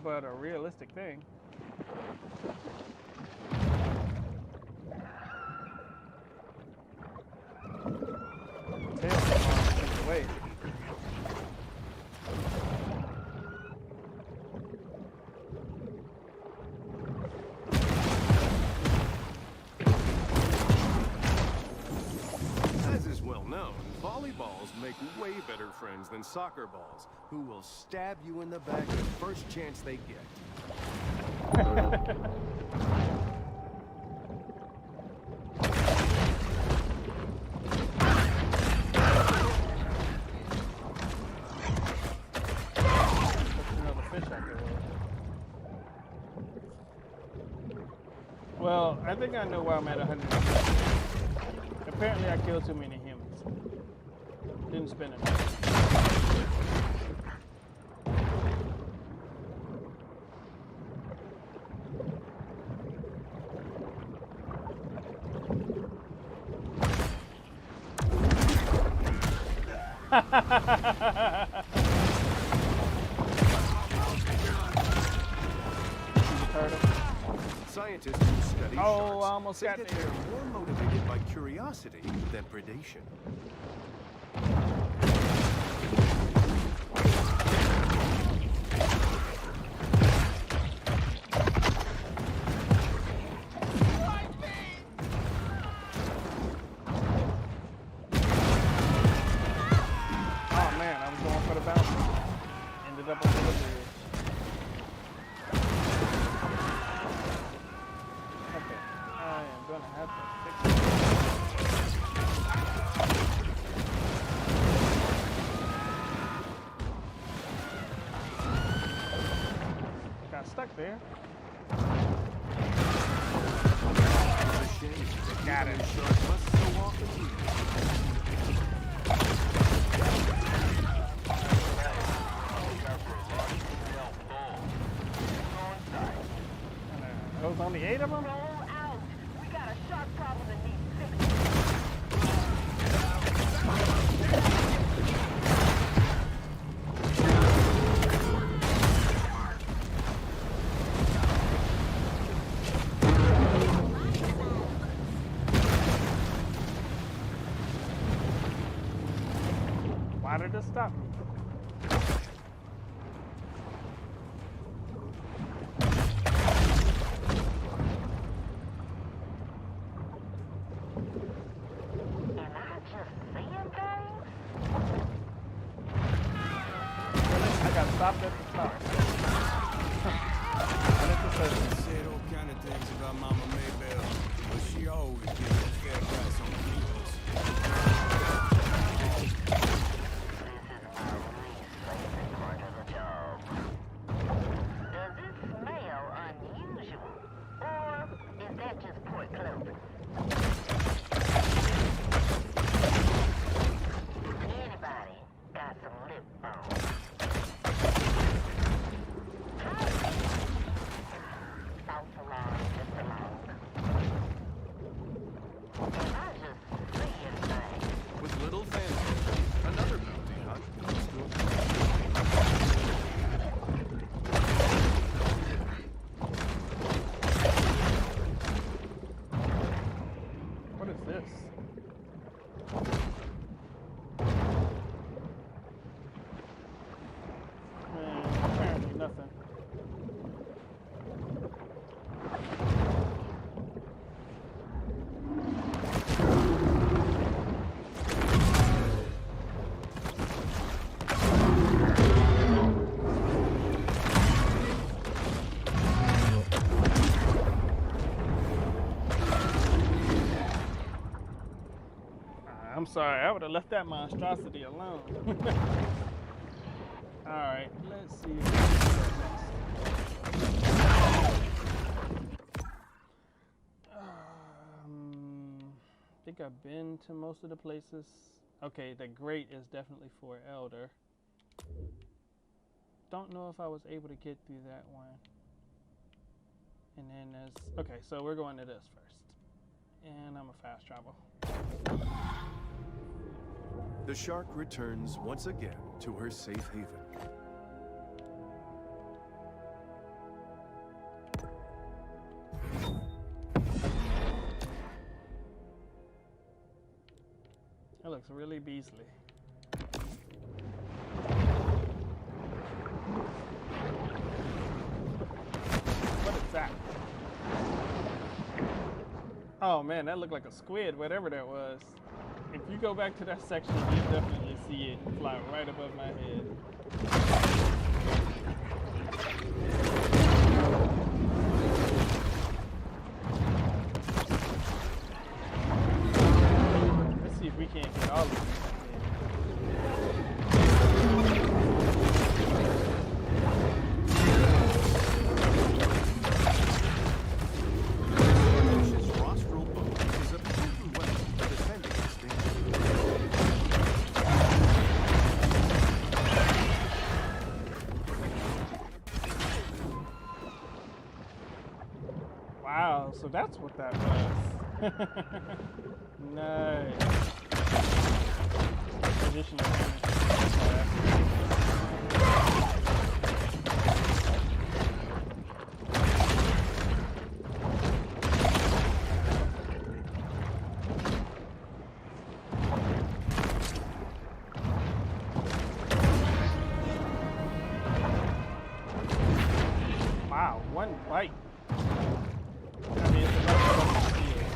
But a realistic thing. Tail away. As is well known, volleyballs make way better friends than soccer balls, who will stab you in the back the first chance they get. Well, I think I know why I'm at 100. Apparently I killed too many humans. Didn't spend enough. Scientists who study I sharks almost say got that there. they're more motivated by curiosity than predation. Oh man, I was going for the bounce. Ended up on the bridge. Okay, I am gonna have to fix it. Got stuck there. It's a shame that Got it. sharks must so often eat. Those only 8 of them? Roll out. We got a shark problem that needs fixing. Why did it stop me? Am I just seeing things? I got stopped at the start. What is the service? Said all kind of things about Mama Maybell, but she always gives a fair price on peoples. Does it smell unusual? Or is that just poor clothing? I'm sorry, I would have left that monstrosity alone. Alright, let's see what next. I think I've been to most of the places. Okay, the grate is definitely for Elder. Don't know if I was able to get through that one. And then there's, okay, so we're going to this first. And I'm a fast travel. The shark returns once again to her safe haven. That looks really beastly. What is that? Oh man, that looked like a squid, whatever that was. If you go back to that section, you definitely see it fly right above my head. Let's see if we can't get all of them. Wow, so that's what that was. Nice. Additional wow, one bite. I mean, it's another shield.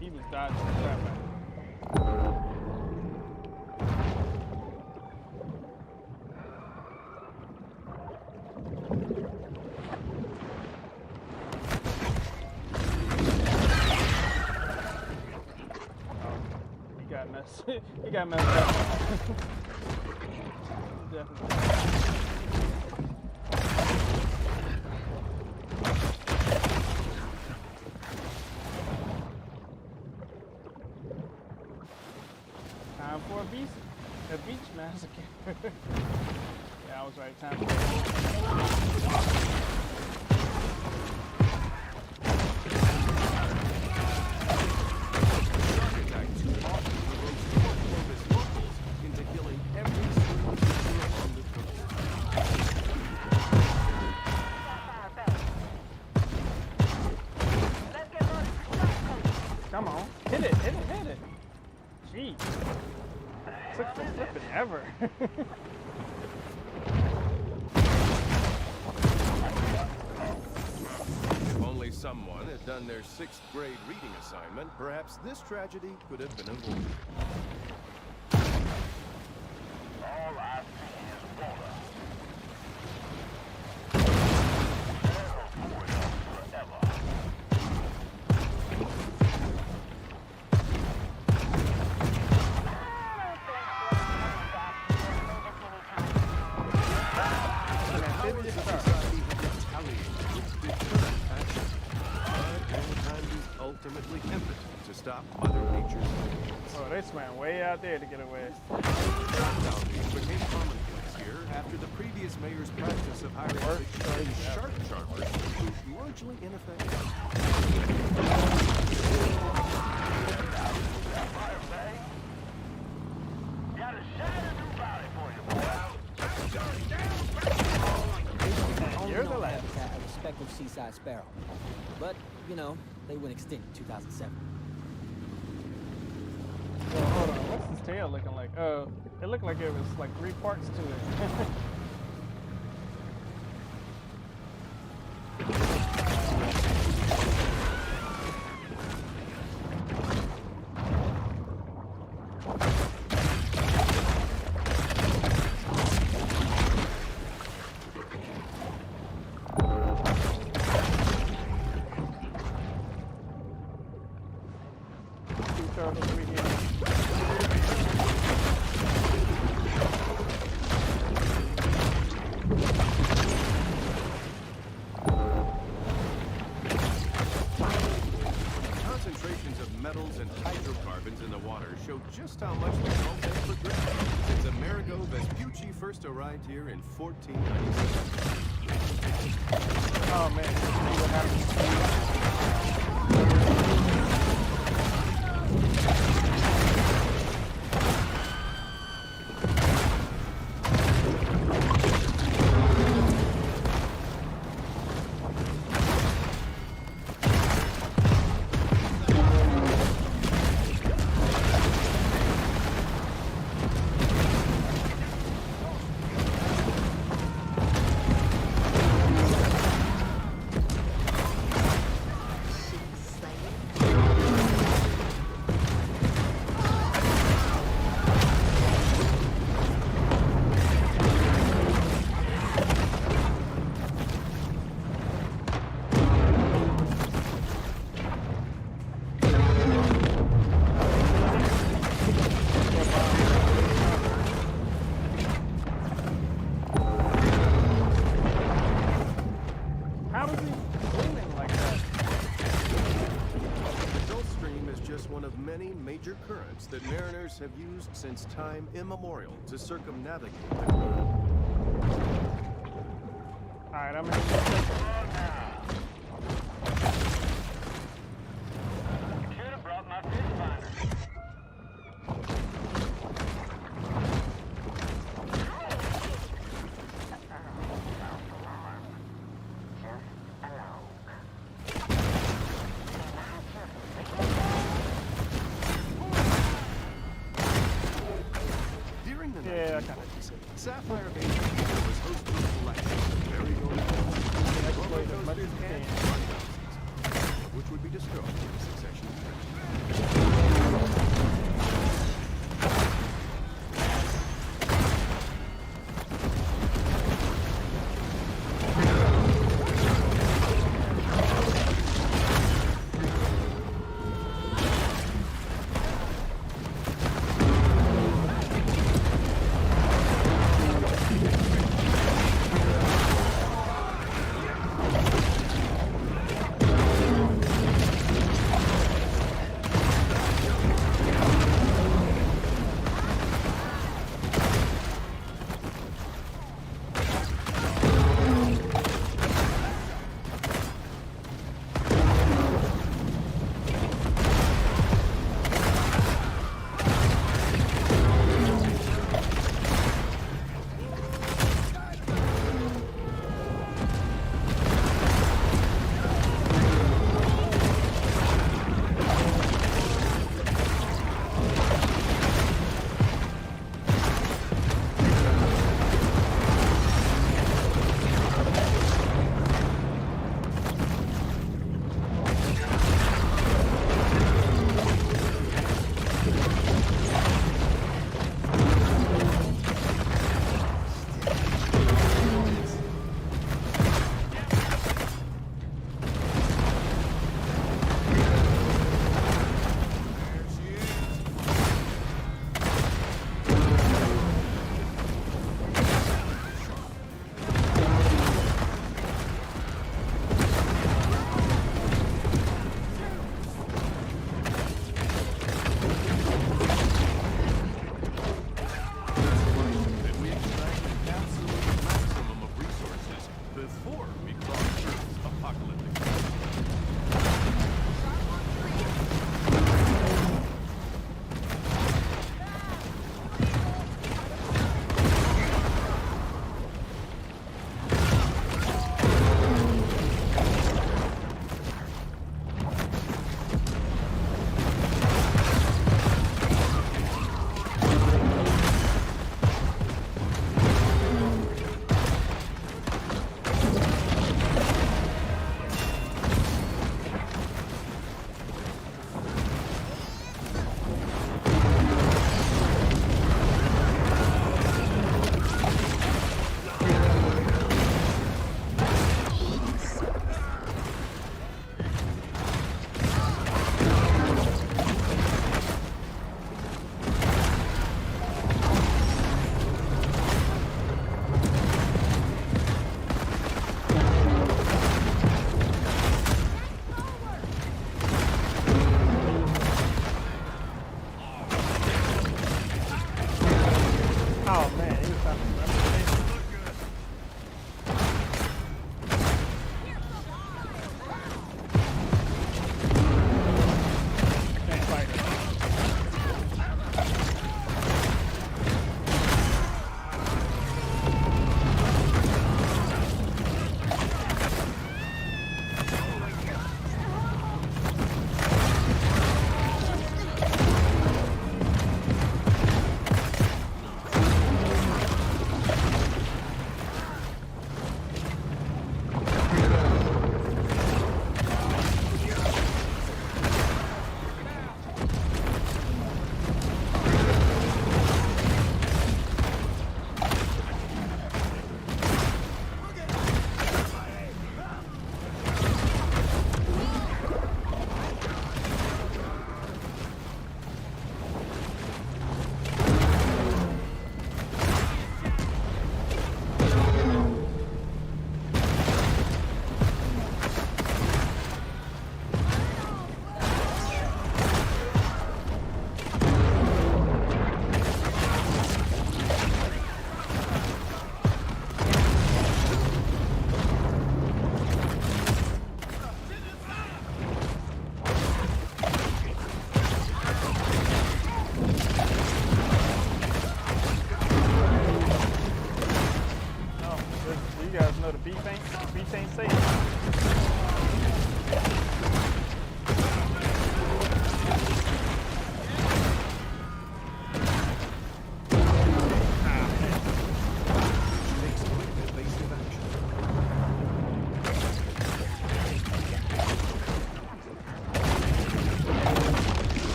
He was dodging the crap out. Oh, he got messed up. Definitely. Time for a beach massacre. Yeah, I was right. Time for into killing every single creature on the coast. Come on. Hit it, hit it, hit it. Jeez. Took the flipping ever. If only someone had done their 6th grade reading assignment, perhaps this tragedy could have been avoided. All I see is water. Ultimately impotent to stop Mother Nature's needs. Oh, they swam way out there to get away. Shutdowns became commonplace here after the previous mayor's practice of hiring shark charmers proved largely ineffective. Got a shiny new body for you, boy. You're the last. A respective seaside sparrow. But, you know, they went extinct in 2007. Well, hold on. What's his tail looking like? Oh, it looked like it was like 3 parts to it. Turtles we here. show just how much the world has progressed since Amerigo Vespucci first arrived here in 1497. Oh man, let's see what happens. Currents that mariners have used since time immemorial to circumnavigate the globe. Alright, I'm gonna Should have brought my fish finder. yeah, I kind of Sapphire Bay was hosted to collections of merry-go-round, roller coasters, and fun houses, which would be destroyed in succession.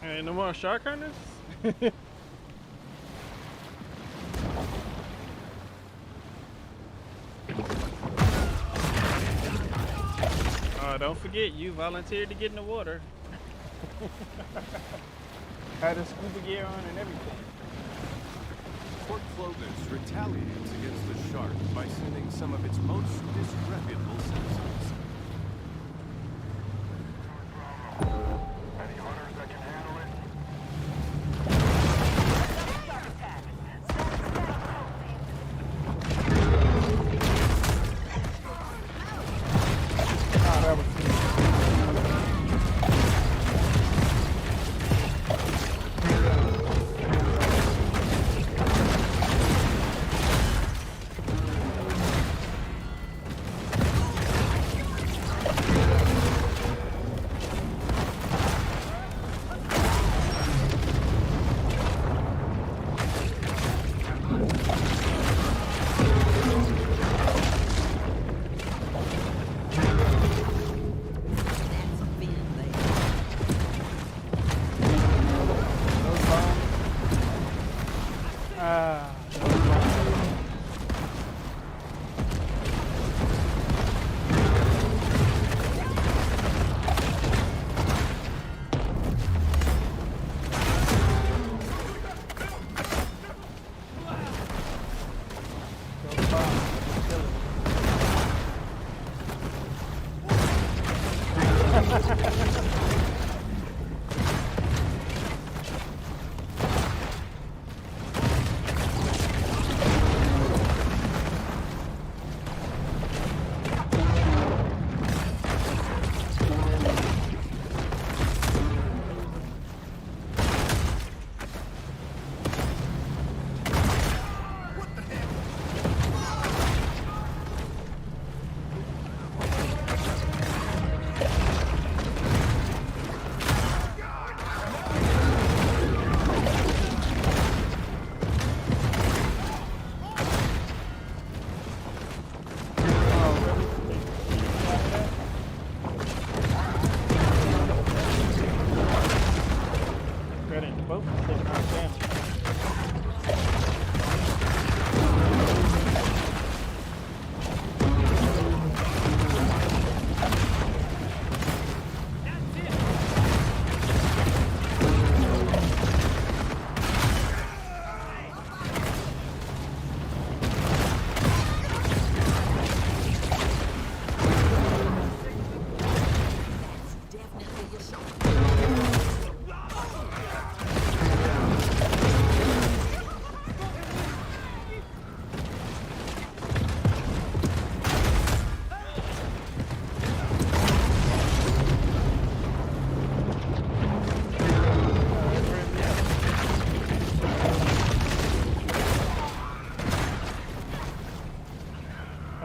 Ain't no more shark hunters? Oh, don't forget, you volunteered to get in the water. Had a scuba gear on and everything. Port Clovis retaliates against the shark by sending some of its most disreputable citizens. Any hunters that can handle it? Oh, that was good.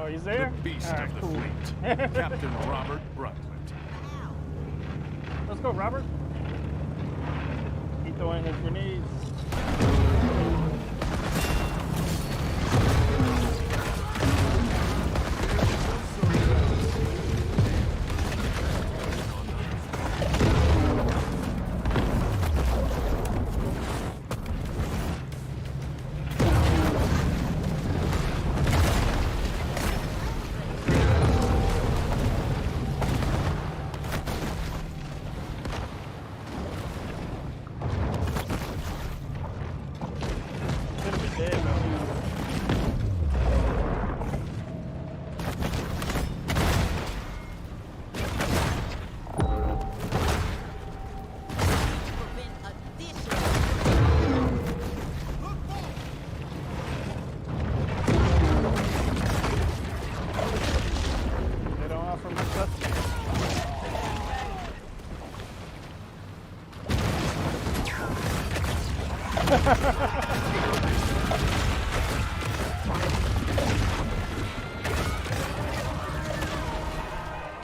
He's there? The beast All right, of the cool. fleet, Captain Robert Brundtland. Let's go, Robert. He throwing his grenades.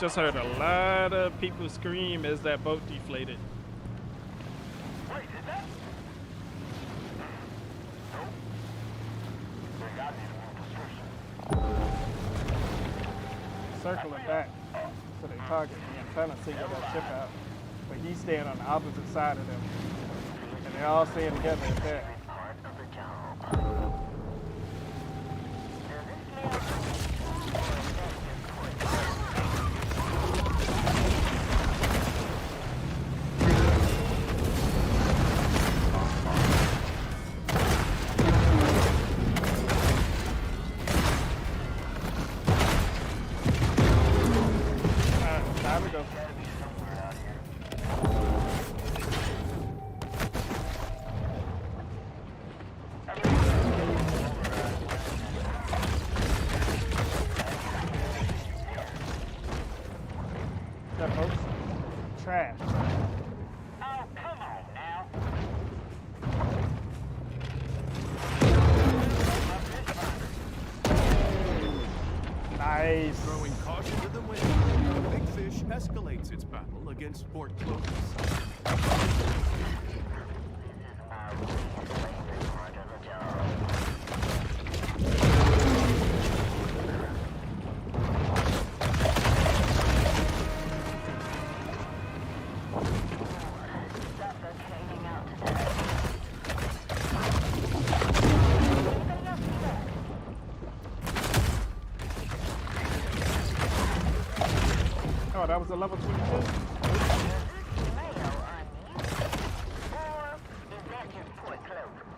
Just heard a lot of people scream as that boat deflated. Wait, is that? Nope. They got me to move restriction. Circling back so they target me. I'm trying to single that ship out. But he's staying on the opposite side of them. They're all staying together at that. Part of the job. Does this smell or is that just quick? Alright, time to go. Gotta be somewhere out here. That folks? Trash. Oh, come on now. Nice. Throwing caution to the wind, Big Fish escalates its battle against Port Clovis. This is my least favorite part of the job. Suffocating out to sea. Anybody else see that? Oh, that was a level 22? Does this smell unused? Or is that just Port Clovis?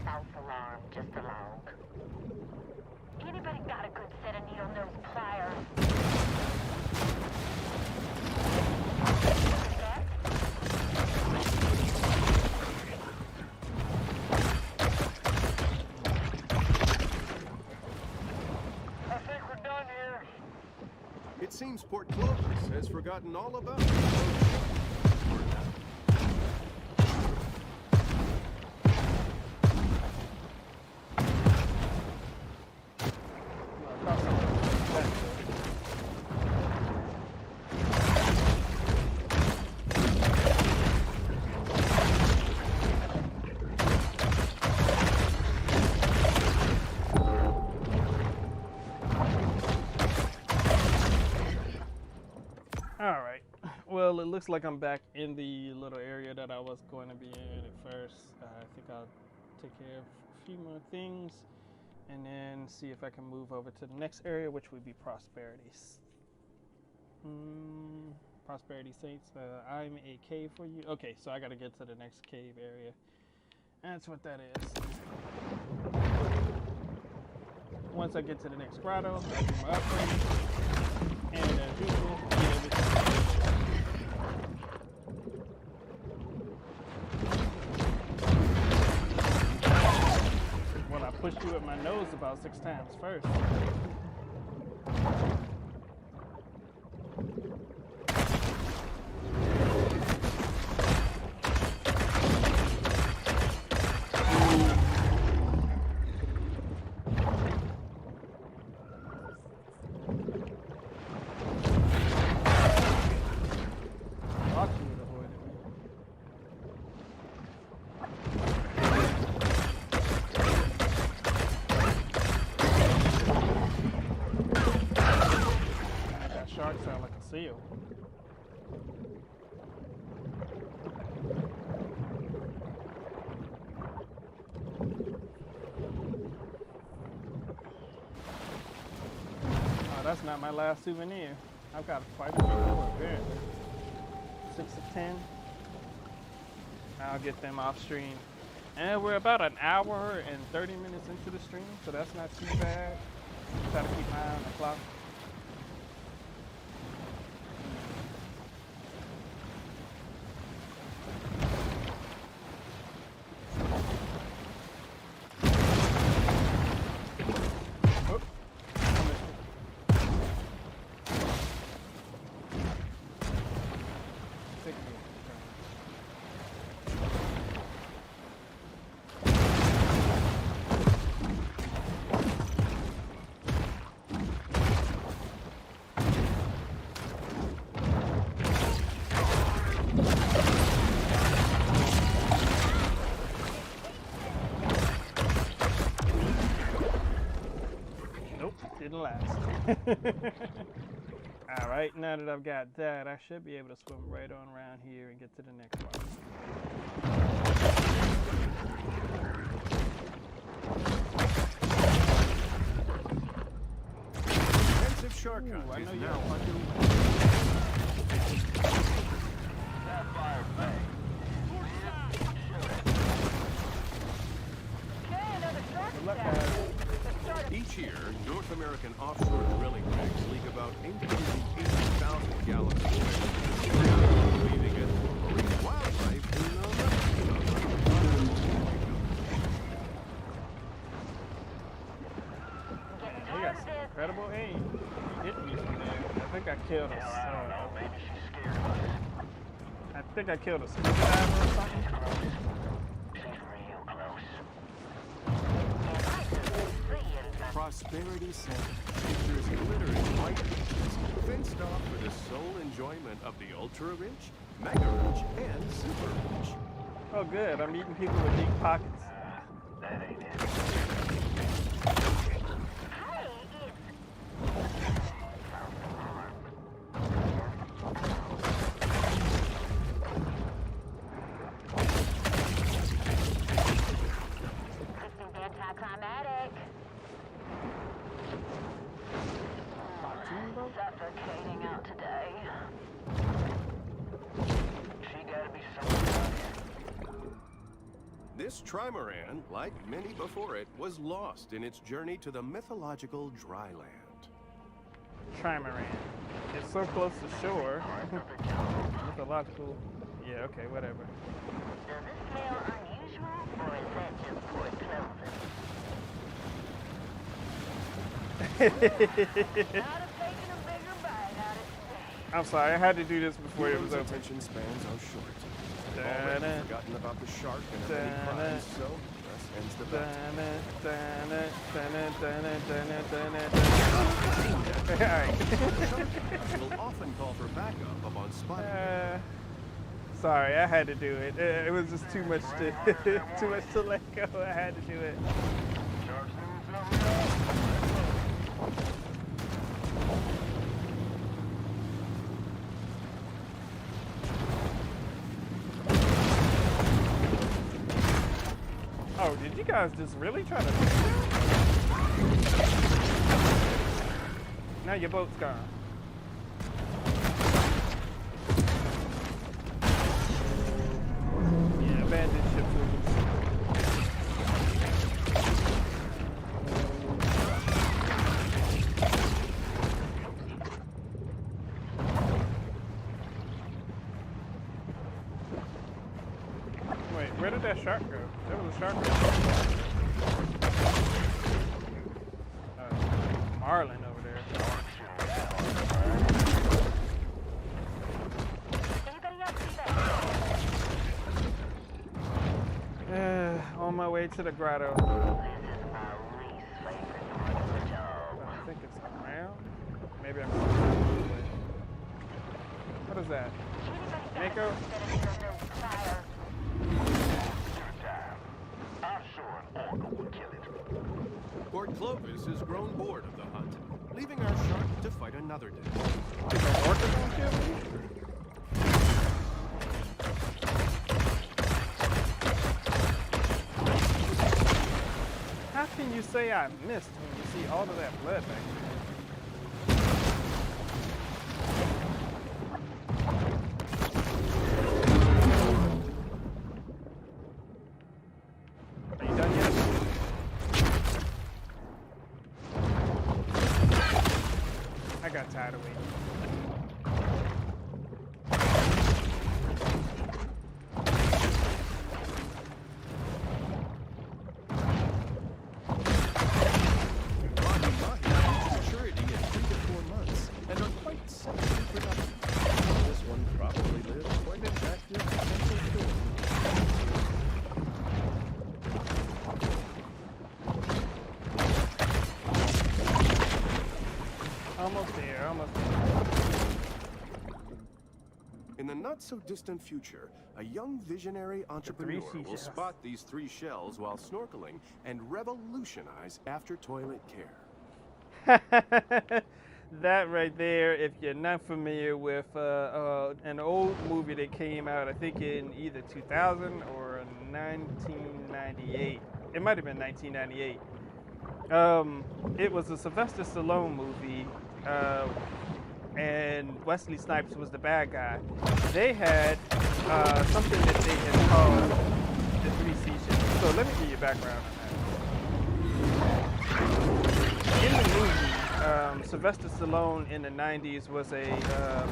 False alarm, just a log. Anybody got a good set of needle nose pliers? I think we're done here. It seems Port Clovis has forgotten all about it. Alright. Well, it looks like I'm back in the little area that I was going to be in at first. I think I'll take care of a few more things and then see if I can move over to the next area, which would be Prosperities. Prosperity Saints, I'm a cave for you. Okay, so I got to get to the next cave area. That's what that is. Once I get to the next grotto, I'll do my upgrade. And as usual, get everything. Well, I pushed you with my nose about 6 times first. Sound like a seal. Oh, that's not my last souvenir. I've got quite a few more there. 6 of 10. I'll get them off stream. And we're about an hour and 30 minutes into the stream, so that's not too bad. Try to keep my eye on the clock. Didn't last. All right, now that I've got that, I should be able to swim right on around here and get to the next one. Defensive shark hunt I is know you now don't. underway. Sapphire Bay. Okay, another shark Good luck, attack. guys. The start of Each year, North American offshore drilling rigs leak about 880,000 gallons of oil, leaving it for marine wildlife in the getting They got tired of some this. incredible aim. He hit me from there. I think I killed a. I don't know, maybe she's scared of us. I think I killed a scuba diver or something. She's real close. And I just see it. Prosperity Center features glittering white beaches, fenced off for the sole enjoyment of the ultra-rich, mega-rich, and super-rich. Oh, good. I'm eating people with deep pockets. That ain't it. Hey, it's this is anticlimactic. Suffocating out today. She gotta be somewhere out here. This trimaran, like many before it, was lost in its journey to the mythological dry land. Trimaran. It's so close to shore. Mythological. Yeah, okay, whatever. Does this smell unusual, or is that just poor clothing? Not have taken a bigger bite out of today. I'm sorry, I had to do this before it was Heroes' open. attention spans are short. They've Da-da. already forgotten about the shark and the many Da-da. crimes, so thus ends the battle. Alright. Will often call for backup upon spotting. Sorry, I had to do it. It was just too much to too much to let go. I had to do it. Sharks doing something else. Oh, did you guys just really try to do that? Now your boat's gone. Yeah, abandoned ship rules. Wait, where did that shark go? There was a shark. Marlin over there. Anybody else see that? On my way to the grotto. This is my least favorite part of the job. I think it's around. Maybe I'm going the other way. What is that? Anybody Mako? fire? I'm sure an orca would kill it. Port Clovis has grown bored of the hunt, leaving our shark to fight another day. Is an orca gonna kill me? How can you say I missed when you see all of that blood back there? Are you done yet? I got tired of waiting. Mahi reach maturity in 3 to 4 months and are quite sexually productive. This one probably lives quite an active sexual story. Almost there, almost there. In the not-so-distant future, a young visionary entrepreneur will seashells. spot these 3 shells while snorkeling and revolutionize after-toilet care. That right there, if you're not familiar with an old movie that came out, I think in either 2000 or 1998. It might have been 1998. It was a Sylvester Stallone movie, and Wesley Snipes was the bad guy. They had something that they had called the 3 Seashells. So let me give you background on that. In the movie, Sylvester Stallone in the 90s was a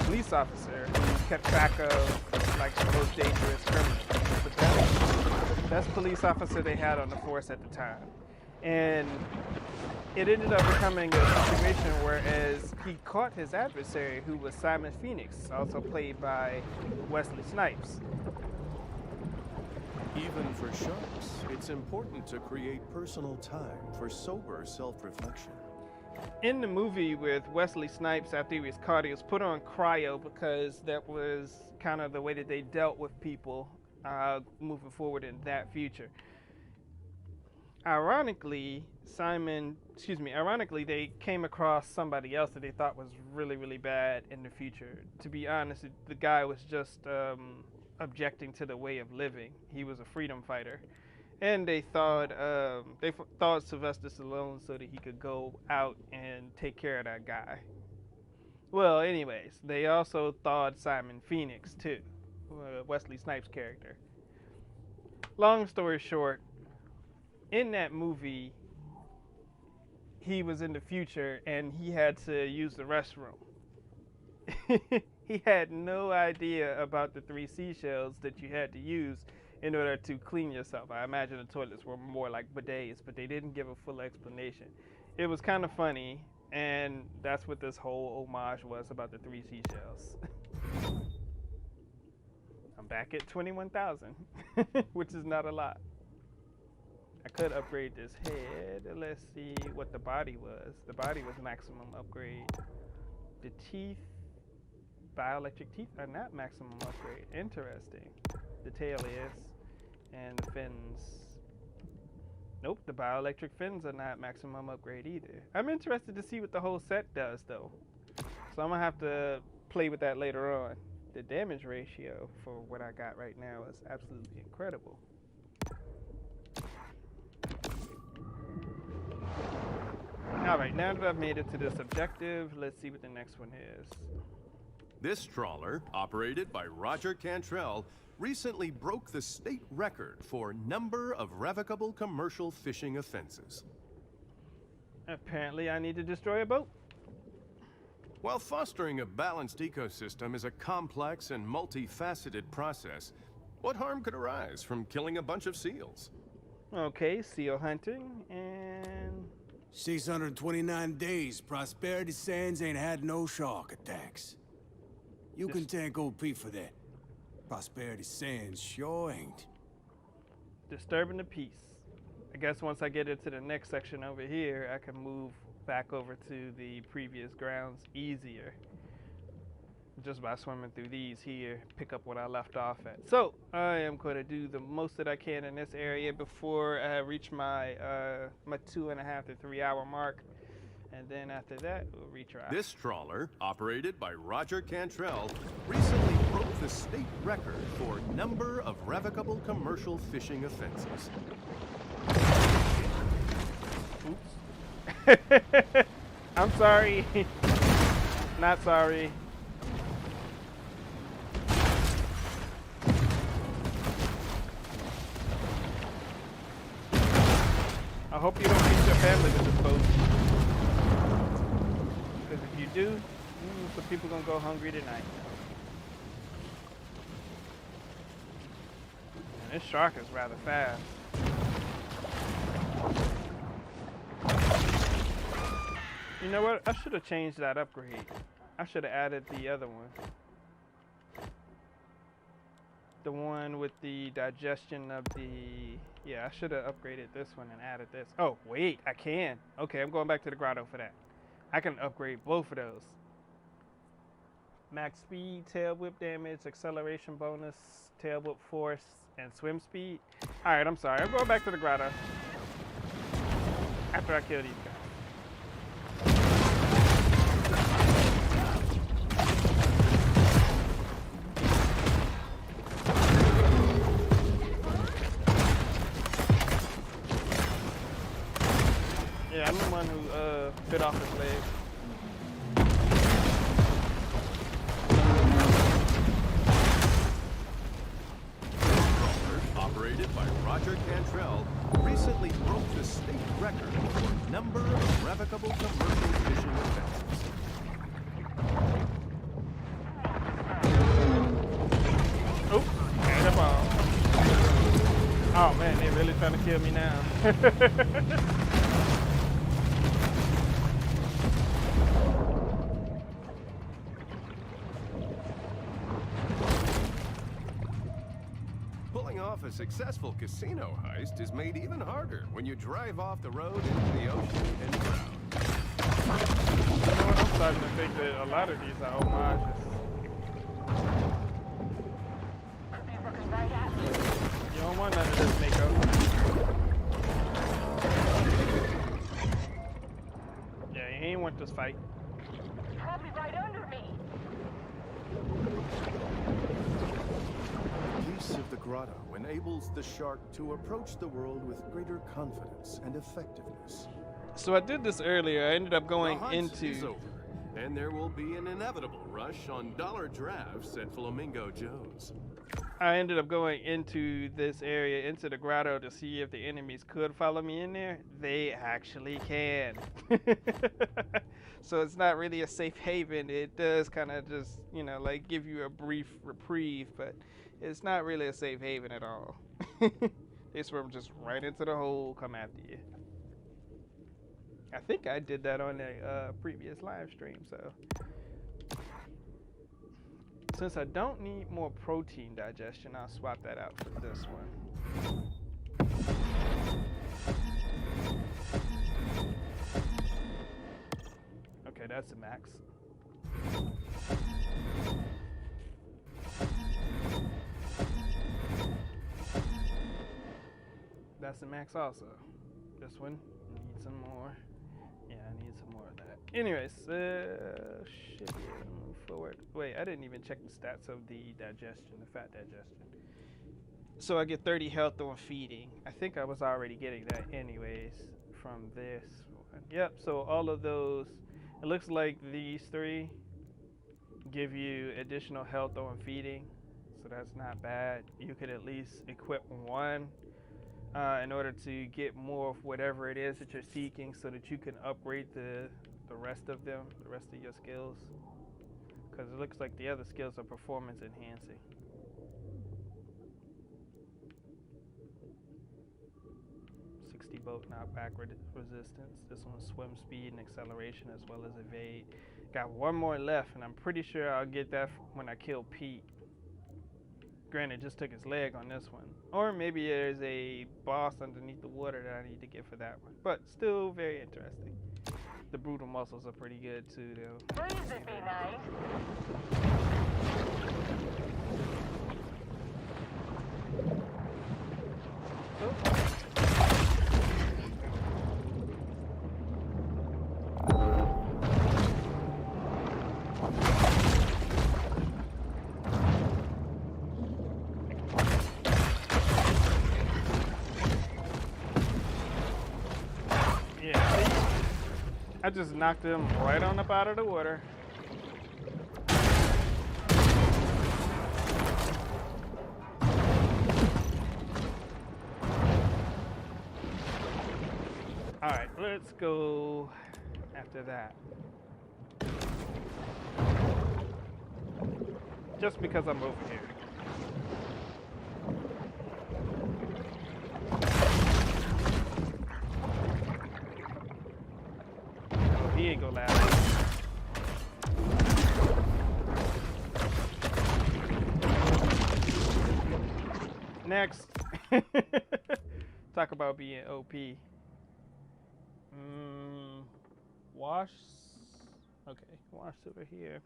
police officer who kept track of like the most dangerous criminals. The best police officer they had on the force at the time. And it ended up becoming a situation whereas he caught his adversary, who was Simon Phoenix, also played by Wesley Snipes. Even for sharks, it's important to create personal time for sober self-reflection. In the movie with Wesley Snipes, after he was caught, he was put on cryo because that was kind of the way that they dealt with people moving forward in that future. Ironically, they came across somebody else that they thought was really, really bad in the future. To be honest, the guy was just objecting to the way of living. He was a freedom fighter. And they thought Sylvester Stallone so that he could go out and take care of that guy. Well, anyways, they also thawed Simon Phoenix too, Wesley Snipes' character. Long story short, in that movie, he was in the future and he had to use the restroom. He had no idea about the 3 seashells that you had to use in order to clean yourself. I imagine the toilets were more like bidets, but they didn't give a full explanation. It was kind of funny, and that's what this whole homage was about the 3 seashells. I'm back at 21,000, which is not a lot. I could upgrade this head. Let's see what the body was. The body was maximum upgrade. The teeth, bioelectric teeth are not maximum upgrade. Interesting. The tail is. And the fins. Nope, the bioelectric fins are not maximum upgrade either. I'm interested to see what the whole set does though. So I'm gonna have to play with that later on. The damage ratio for what I got right now is absolutely incredible. Alright, now that I've made it to this objective, let's see what the next one is. This trawler, operated by Roger Cantrell, recently broke the state record for number of revocable commercial fishing offenses. Apparently I need to destroy a boat. While fostering a balanced ecosystem is a complex and multifaceted process, what harm could arise from killing a bunch of seals? Okay, seal hunting, and 629 days, Prosperity Sands ain't had no shark attacks. You can thank OP for that. Prosperity Sands sure ain't. disturbing the peace. I guess once I get into the next section over here, I can move back over to the previous grounds easier. Just by swimming through these here, pick up what I left off at. So I am going to do the most that I can in this area before I reach my my 2.5 to 3 hour mark, and then after that we'll retry. This trawler, operated by Roger Cantrell, recently broke the state record for number of revocable commercial fishing offenses. Oops. I'm sorry. Not sorry. I hope you don't feed your family with this boat. Because if you do, some people are going to go hungry tonight. And this shark is rather fast. You know what? I should have changed that upgrade. I should have added the other one. The one with the digestion of the... Yeah, I should have upgraded this one and added this. Oh, wait, I can. Okay, I'm going back to the grotto for that. I can upgrade both of those. Max speed, tail whip damage, acceleration bonus, tail whip force, and swim speed. Alright, I'm sorry. I'm going back to the grotto. After I kill these guys. bit off his leg. Operated by Roger Cantrell, recently broke the state record for number of revocable commercial fishing offenses. Oh, and a ball. Oh man, they really trying to kill me now. Pulling off a successful casino heist is made even harder when you drive off the road into the ocean and drown. You know what? I'm starting to think that a lot of these are homages. He's looking right at me. You don't want none of this, Nico. Yeah, you ain't want this fight. Probably right under me. Peace of the grotto enables the shark to approach the world with greater confidence and effectiveness. So I did this earlier. I ended up going The hunt is into. over, and there will be an inevitable rush on dollar drafts at Flamingo Joe's. I ended up going into this area, into the grotto, to see if the enemies could follow me in there. They actually can. So it's not really a safe haven. It does kind of just, you know, like give you a brief reprieve, but it's not really a safe haven at all. They swim just right into the hole, come after you. I think I did that on a previous live stream, so. Since I don't need more protein digestion, I'll swap that out for this one. Okay, that's the max. That's the max also. This one, need some more. Yeah, I need some more of that. Anyways, shit, yeah, move forward. Wait, I didn't even check the stats of the digestion, the fat digestion. So I get 30 health on feeding. I think I was already getting that anyways from this one. Yep, so all of those, it looks like these three give you additional health on feeding. So that's not bad. You could at least equip one in order to get more of whatever it is that you're seeking so that you can upgrade the rest of them, the rest of your skills. Because it looks like the other skills are performance enhancing. Boat knockback resistance. This one's swim speed and acceleration as well as evade. Got one more left, and I'm pretty sure I'll get that when I kill Pete. Granted, just took his leg on this one. Or maybe there's a boss underneath the water that I need to get for that one. But still very interesting. The brutal muscles are pretty good too, though. Freeze would be nice. Oh. I just knocked him right on up out of the water. Alright, let's go after that. Just because I'm over here. He ain't gonna laugh. Next. Talk about being OP. Wash. Okay, wash over here.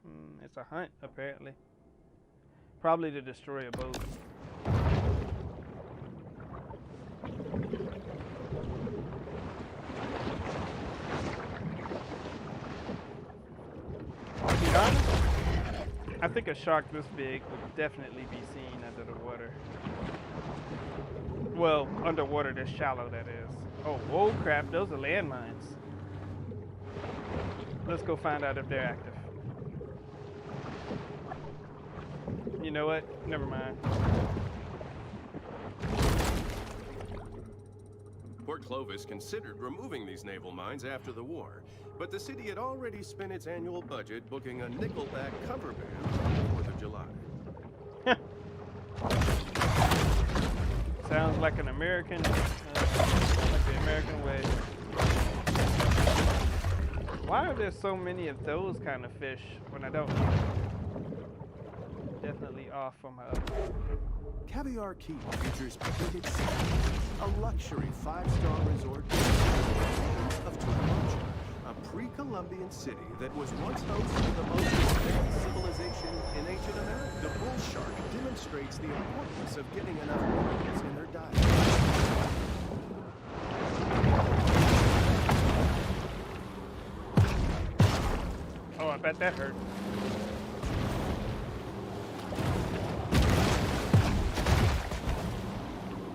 It's a hunt, apparently. Probably to destroy a boat. I think a shark this big would definitely be seen under the water. Well, underwater this shallow, that is. Oh, whoa, crap, those are landmines. Let's go find out if they're active. You know what? Never mind. Port Clovis considered removing these naval mines after the war, but the city had already spent its annual budget booking a Nickelback cover band on the 4th of July. Sounds like an American, like the American way. Why are there so many of those kind of fish when I don't? Definitely off from my other. Caviar Key features Painted Sea, a luxury 5-star resort of Tripwire, a pre-Columbian city that was once host to the most advanced civilization in ancient America. The bull shark demonstrates the importance of getting enough minerals in their diet. Oh, I bet that hurt.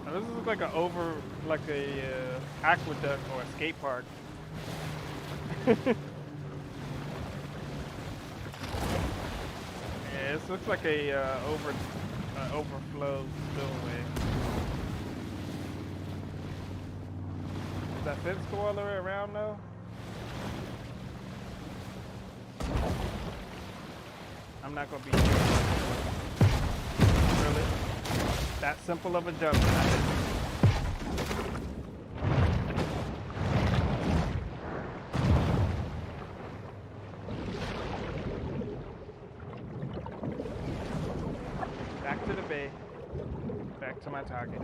Now, this looks like a aqueduct or a skate park. Yeah, this looks like a overflow spillway. Does that fence go all the way around though? I'm not gonna be really that simple of a jump. Back to the bay. Back to my target.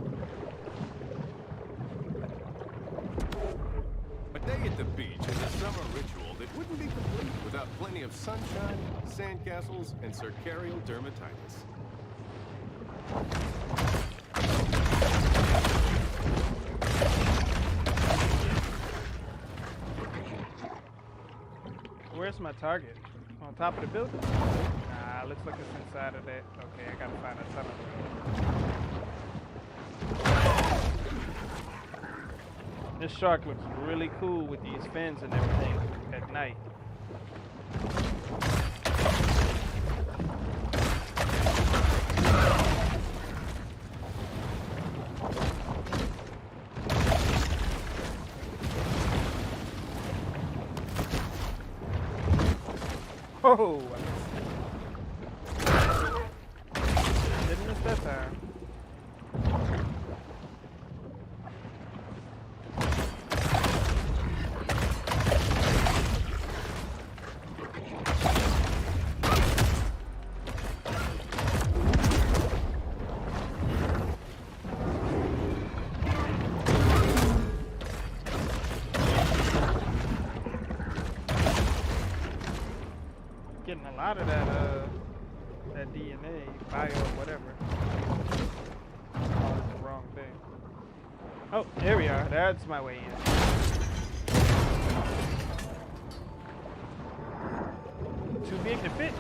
A day at the beach is a summer ritual that wouldn't be complete without plenty of sunshine, sandcastles, and circarial dermatitis. Where's my target? On top of the building? Nah, looks like it's inside of that. Okay, I gotta find a tunnel. This shark looks really cool with these fins and everything at night. Oh! Didn't miss that time. Getting a lot of that DNA, bio, whatever. Oh, that's the wrong thing. Oh, there we are. That's my way in. Too big to fit.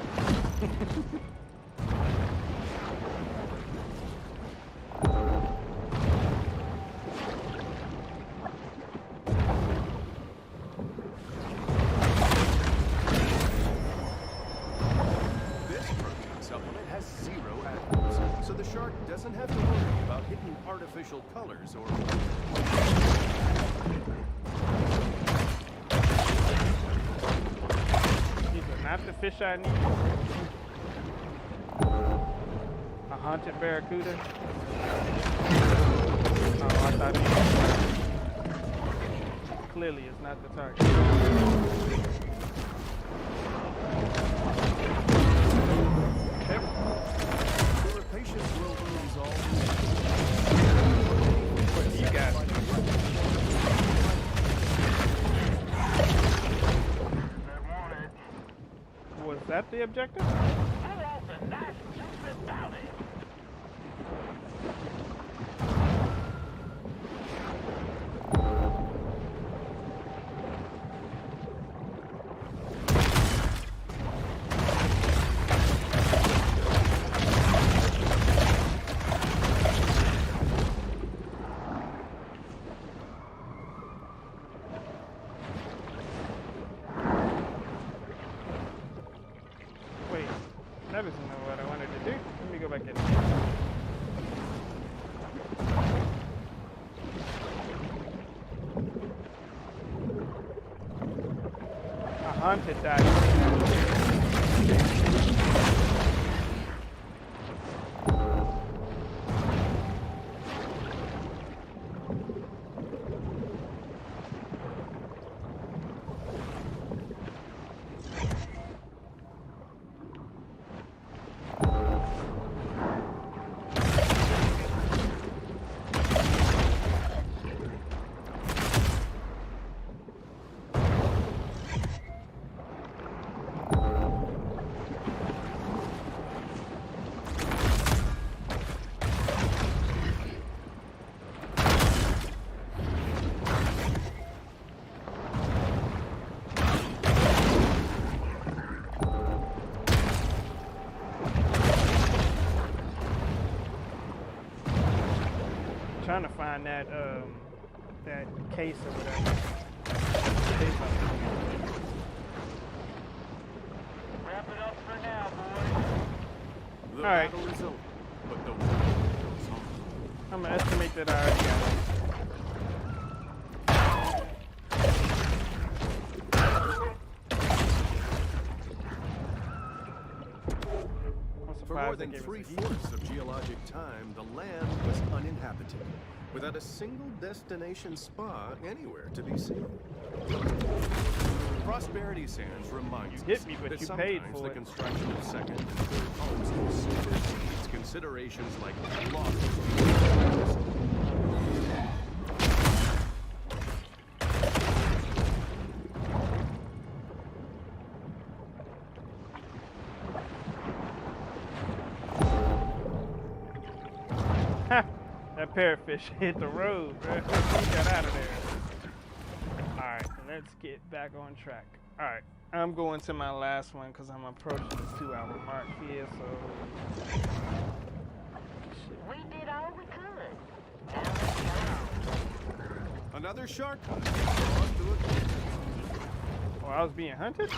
So the shark doesn't have to worry about hitting artificial colors or... These are not the fish I need. A haunted barracuda. Oh, I thought he... Clearly it's not the target. You got it. Was that the objective? know what I wanted to do. Let me go back in here. A haunted dive. Trying to find that that case or whatever. Wrap it up for now, boys. The All right. battle is over, but the war goes on. I'm gonna estimate that I already got it. I'm For more surprised they than gave us a heat. three-fourths of geologic time, the land was uninhabited, without a single destination spa anywhere to be seen. Prosperity Sands reminds You hit us me, but that you paid sometimes for the it. construction of second and third homes supersedes considerations like loss. That parrotfish hit the road, bro. We got out of there. Alright, let's get back on track. Alright, I'm going to my last one because I'm approaching the 2-hour mark here, so. We did all we could. Now let's go home. Another shark hunt. We're on to it. Oh, I was being hunted?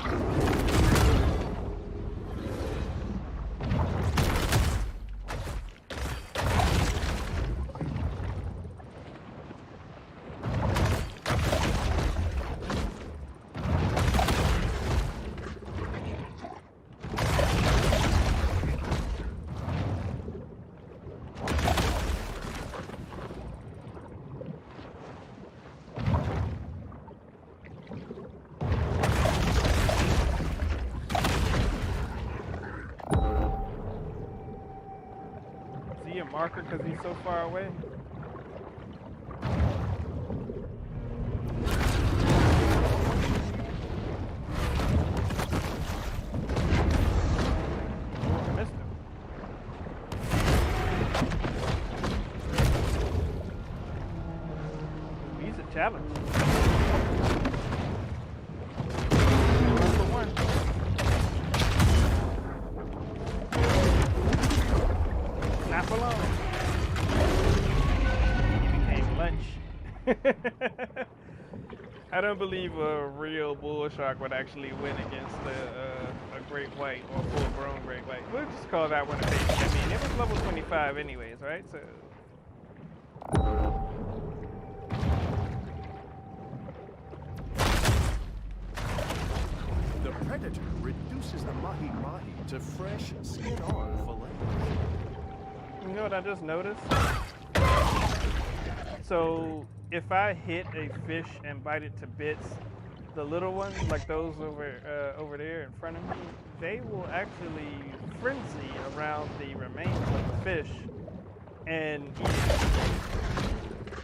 Is he a marker because he's so far away? Oh, I missed him. Ooh, he's a challenge. One for one. Not for long. He became lunch. I don't believe a real bull shark would actually win against a great white or full-grown great white. We'll just call that one a baby. I mean, it was level 25 anyways, right? So. The predator reduces the mahi-mahi to fresh, skin-on fillet. You know what I just noticed? So if I hit a fish and bite it to bits, the little ones, like those over there in front of me, they will actually frenzy around the remains of the fish and eat it.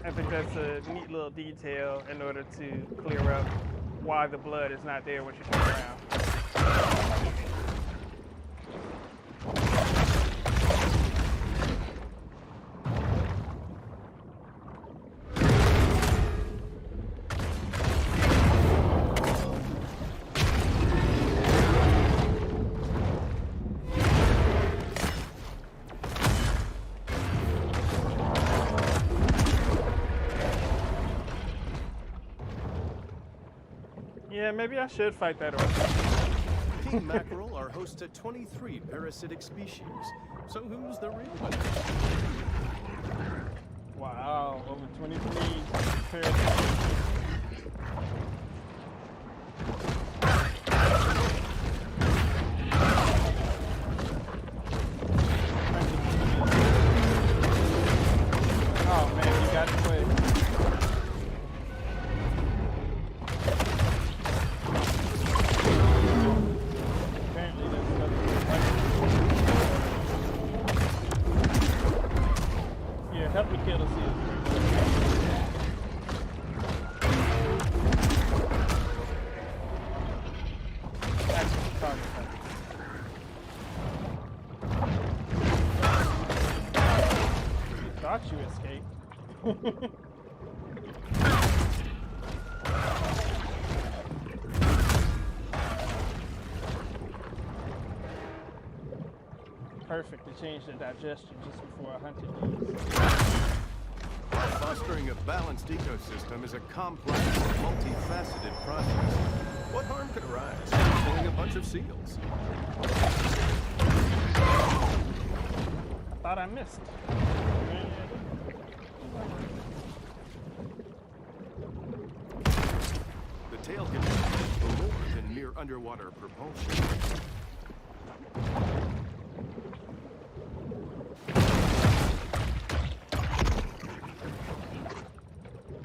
I think that's a neat little detail in order to clear up why the blood is not there when you turn around. Yeah, maybe I should fight that orca. King mackerel are boasts a 23 parasitic species. So who's the real winner? Wow, over 23 parasites. Oh man, you got to play. Apparently there's another yeah, help me kill the seals. Actually, target practice. You thought you escaped. Perfect to change the digestion just before I hunted these. Fostering a balanced ecosystem is a complex, multifaceted process. What harm could arise from killing a bunch of seals? I thought I missed. The tail can be used for more than mere underwater propulsion.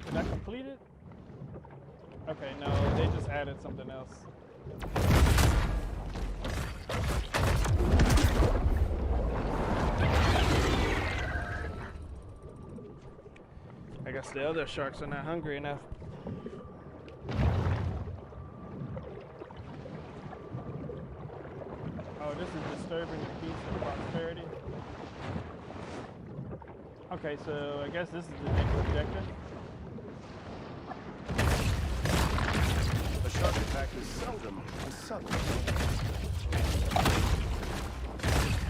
Did I complete it? Okay, no, they just added something else. I guess the other sharks are not hungry enough. Oh, this is disturbing the peace and prosperity. Okay, so I guess this is the next objective. A shark attack is seldom a subtle.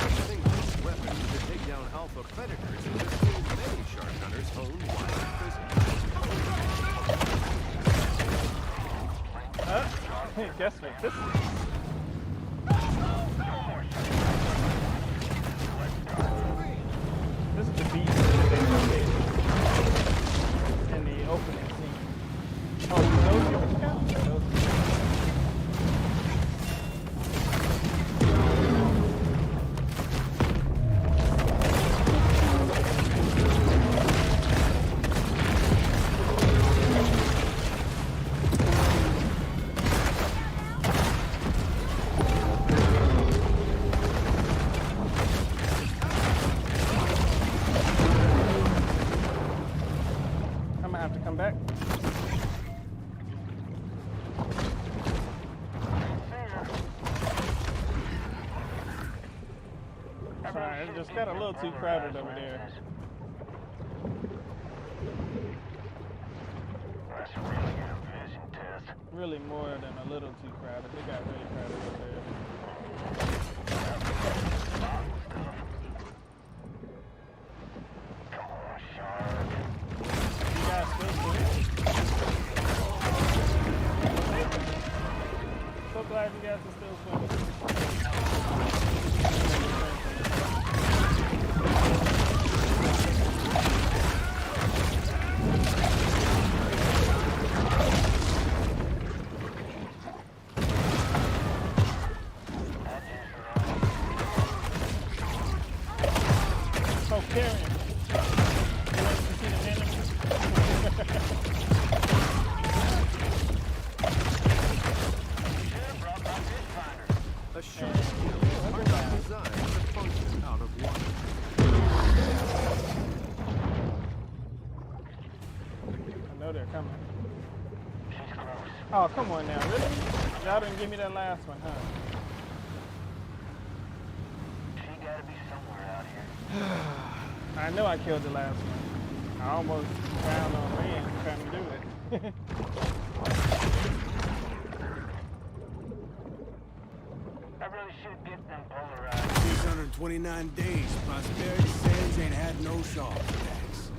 Using this weapon to take down alpha predators and just seen many shark hunters own wild prisoners. Guess what this is? This is the beach that they located in the opening scene. Oh, those people count. Those I'm gonna have to come back. Sorry, it just got a little too crowded over there. That's really a vision test. Really more than a little too crowded. They got really crowded over there. Come on, shark. You guys still swimming? So glad you guys are still swimming. Oh, Karen. You want to see the mannequin? A shark's gills are not designed to function out of water. I know they're coming. Oh, come on now, really? Y'all didn't give me that last one, huh? She gotta be somewhere out here. I know I killed the last one. I almost found on land trying to do it. I really should get them polarized. 629 days. Prosperity Sands ain't had no shark attacks.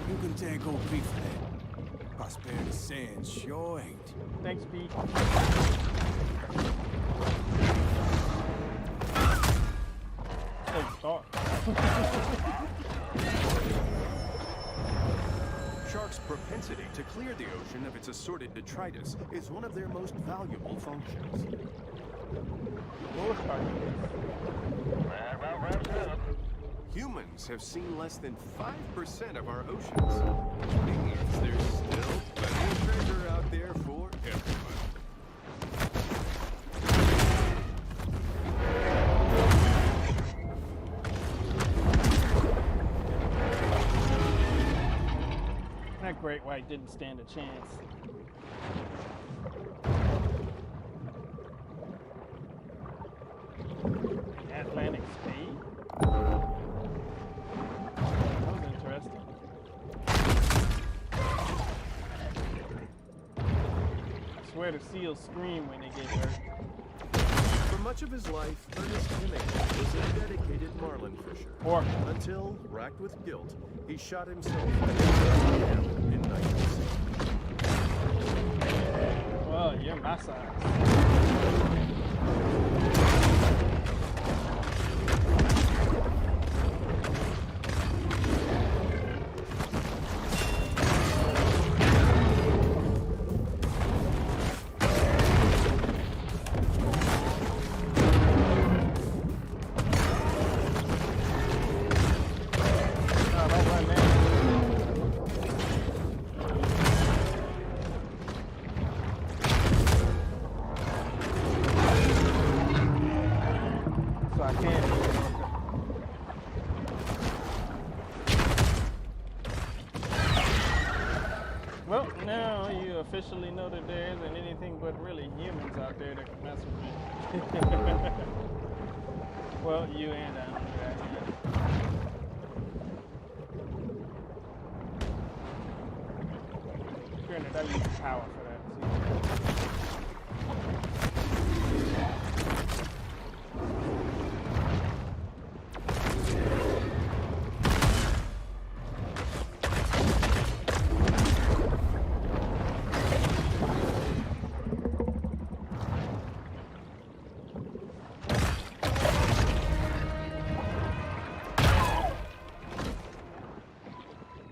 You can take OP for that. Prosperity Sands sure ain't. Thanks, Pete. Fake start. Sharks' propensity to clear the ocean of its assorted detritus is one of their most valuable functions. That wraps it up. Humans have seen less than 5% of our oceans, which means there's still plenty of treasure out there for everyone. That great white didn't stand a chance. Atlantic speed? That was interesting. I swear the seals scream when they get hurt. For much of his life, Ernest Hemingway was a dedicated marlin fisher. Or Until, racked with guilt, he shot himself in 1960. well, you're my size. Well, now you officially know that there isn't anything but really humans out there that can mess with me. Well, you and I know that, yeah. Granted, I use power for that, too.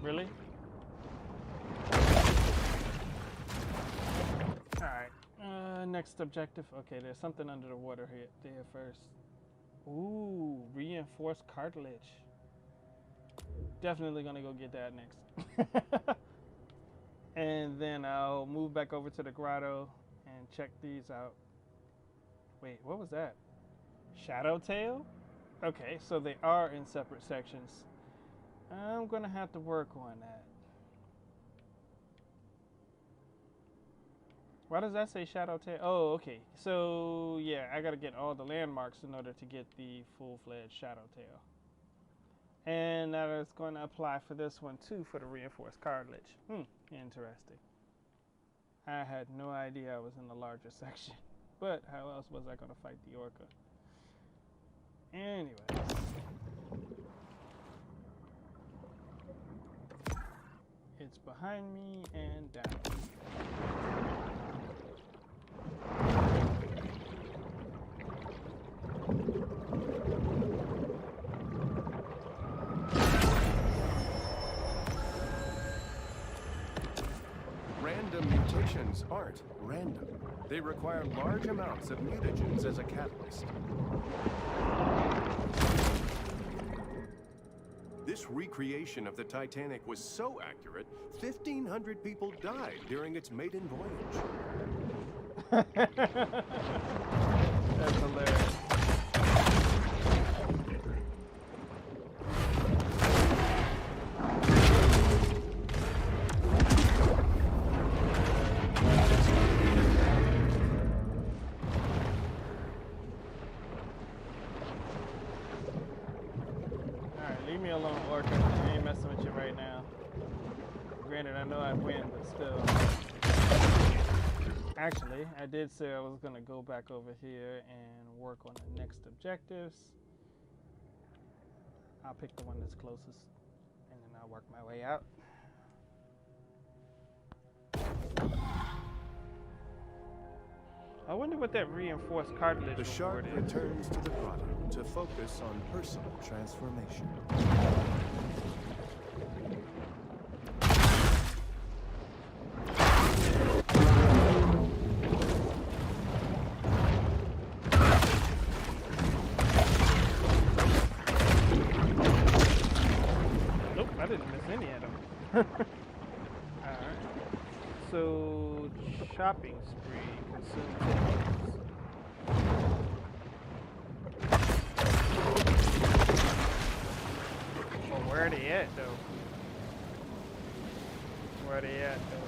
Really? Alright. Next objective. Okay, there's something under the water here there first. Ooh, reinforced cartilage. Definitely gonna go get that next. And then I'll move back over to the grotto and check these out. Wait, what was that? Shadow tail? Okay, so they are in separate sections. I'm gonna have to work on that. Why does that say shadow tail? Oh, okay. So yeah, I gotta get all the landmarks in order to get the full-fledged shadow tail. And that is going to apply for this one too, for the reinforced cartilage. Interesting. I had no idea I was in the larger section. But how else was I gonna fight the orca? Anyways. It's behind me and down. Random mutations aren't random. They require large amounts of mutagens as a catalyst. This recreation of the Titanic was so accurate, 1,500 people died during its maiden voyage. That's hilarious. Leave me alone, Orca. I ain't messing with you right now. Granted, I know I win, but still. Actually, I did say I was going to go back over here and work on the next objectives. I'll pick the one that's closest, and then I'll work my way out. I wonder what that reinforced cartilage The shark reward is. returns to the grotto. to focus on personal transformation. Nope, I didn't miss any of them. Alright. So, shopping spree, consume tickets. Well, where are they at, though? Where are they at, though?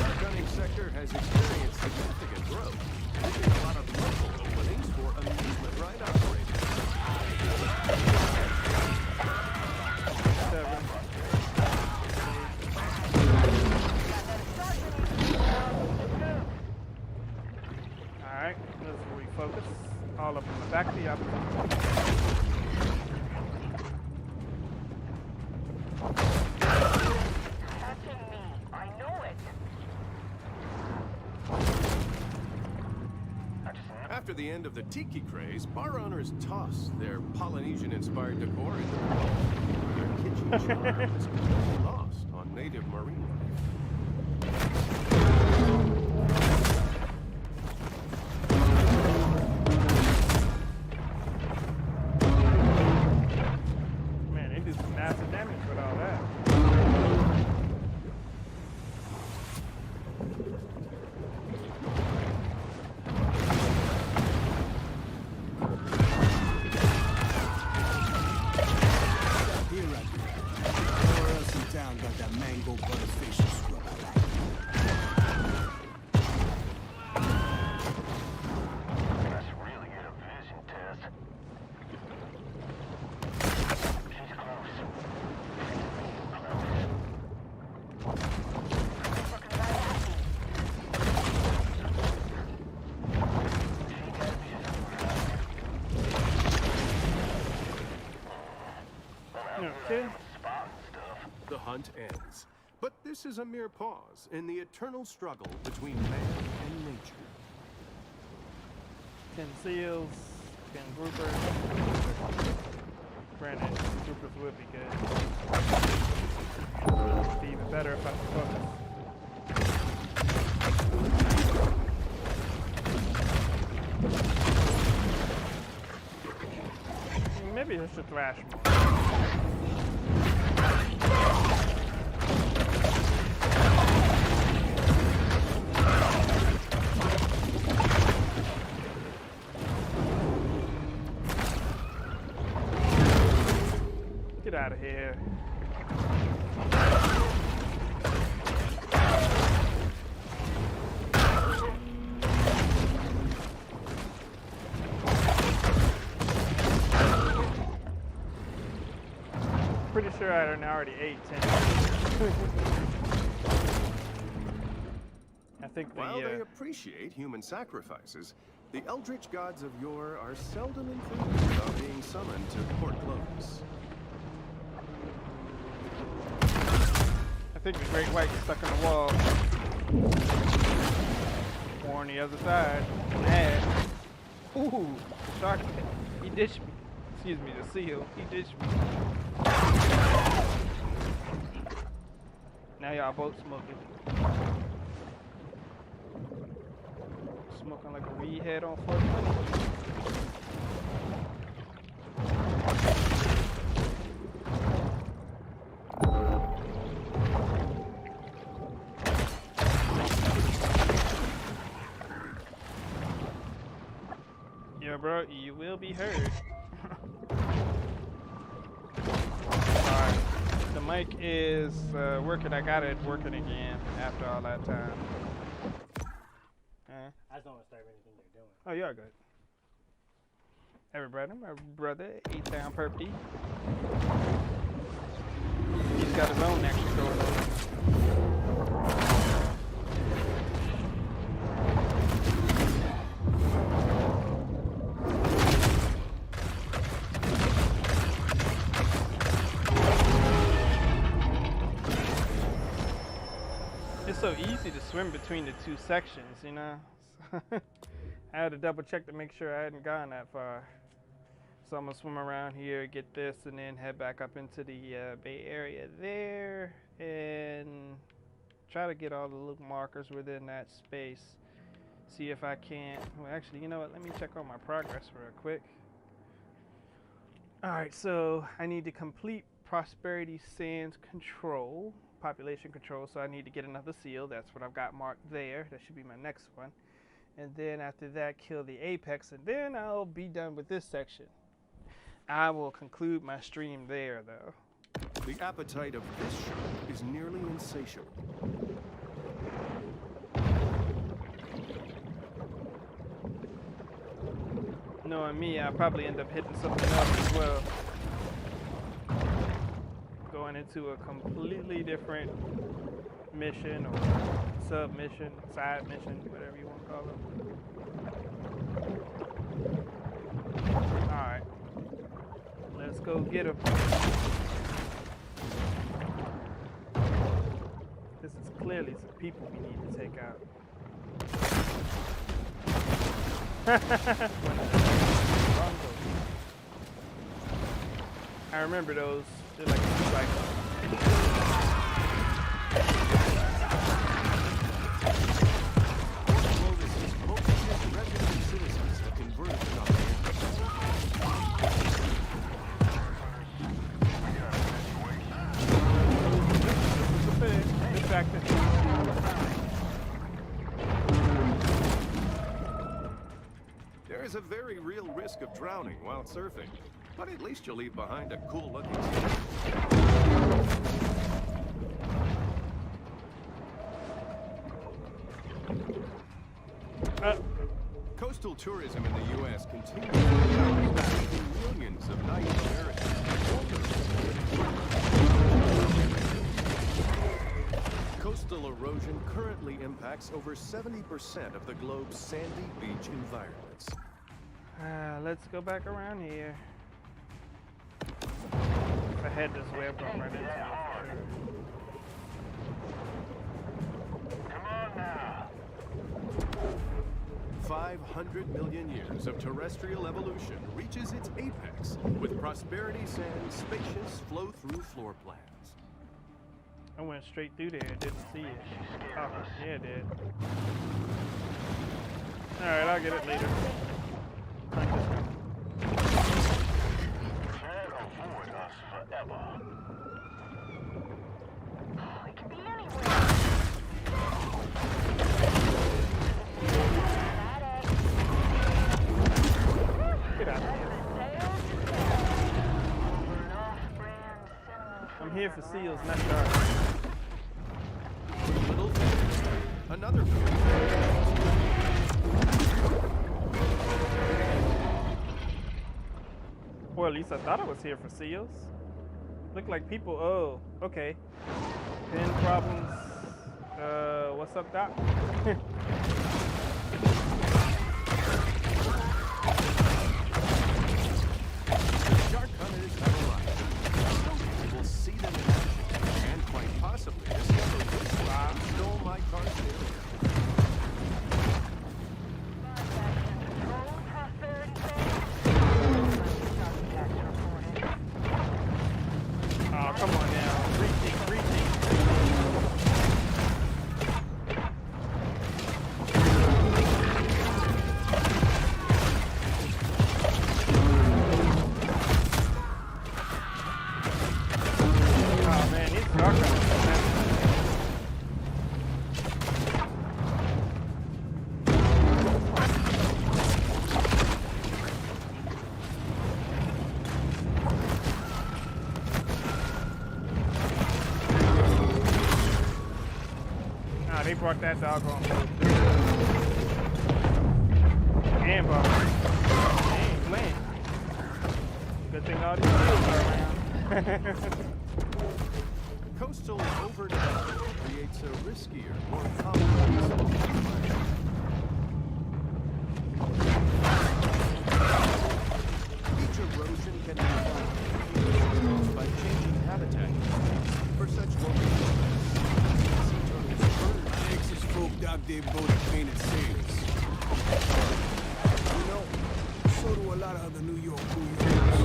The gunning sector has experienced significant growth. There's a lot of local openings for amusement ride operators. Alright, let's refocus. All up in the back of the opposite. Touching me. I know it. After the end of the tiki craze, bar owners tossed their Polynesian-inspired decor into the bowl. Their kitchen charm is completely lost on native marine life. Man, they do some massive damage with all that. Here I go. Where else in town got that mango butter facial scrub I like? Let's really get a vision test. She's close. Looking right at me. Okay. The hunt ends. But this is a mere pause in the eternal struggle between man and nature. 10 seals, 10 groupers. Granted, groupers would be good. It'd be even better if I could focus. Maybe I should thrash more. Get out of here. Pretty sure I already ate 10. I think While they the appreciate human sacrifices, the eldritch gods of yore are seldom enthused about being summoned to Port Globus. I think the great white is stuck in the wall. Or on the other side. Mad. Ooh, shark. He ditched me. Excuse me, the seal. He ditched me. Now y'all both smoking. Smoking like a weed head on 420. Yeah, bro, you will be heard. Alright, the mic is working. I got it working again after all that time. I just don't want to start anything they're doing. Oh, you're good. Everybody, my brother, 8-town Perp D. He's got his own action going on. It's so easy to swim between the two sections, you know? I had to double check to make sure I hadn't gone that far. So I'm gonna swim around here, get this, and then head back up into the Bay Area there, and try to get all the little markers within that space. See if I can't. Well, actually, you know what? Let me check on my progress real quick. All right, so I need to complete Prosperity Sands control, population control. So I need to get another seal. That's what I've got marked there. That should be my next one. And then after that, kill the apex, and then I'll be done with this section. I will conclude my stream there, though. The appetite of this shark is nearly insatiable. Knowing me, I'll probably end up hitting something else as well. Going into a completely different mission or sub-mission, side mission, whatever you want to call it. Alright. Let's go get him. This is clearly some people we need to take out. I remember those. They're like There is a very real risk of drowning while surfing, but at least you'll leave behind a cool-looking Coastal tourism in the U.S. continues to attract millions of naive Americans. Coastal erosion currently impacts over 70% of the globe's sandy beach environments. Let's go back around here. If I head this way, I'm going right into it. Come on now. 500 million years of terrestrial evolution reaches its apex with Prosperity Sands' spacious flow-through floor plans. I went straight through there and didn't see it. Oh, yeah, it did. Alright, I'll get it later. Crank this one. Can't avoid us forever. It can be anywhere. Get out of here. I'm here for seals, not sharks. Little another Or at least I thought I was here for seals. Look like people. Oh, okay. Pen problems. What's up, Doc? shark hunters have arrived. You will see them in action, and quite possibly discover which one stole my car stereo. Oh, come on now. Reaching. Oh man, these shark hunters. They brought that doggone boat. And brought it. Dang, man. Good thing all these seals are around. Coastal overdevelopment creates a riskier, more complex Beach erosion can be caused by changing habitat for such local sea turtles burn think they both painted sails. You know, so do a lot of other New York New Yorkers.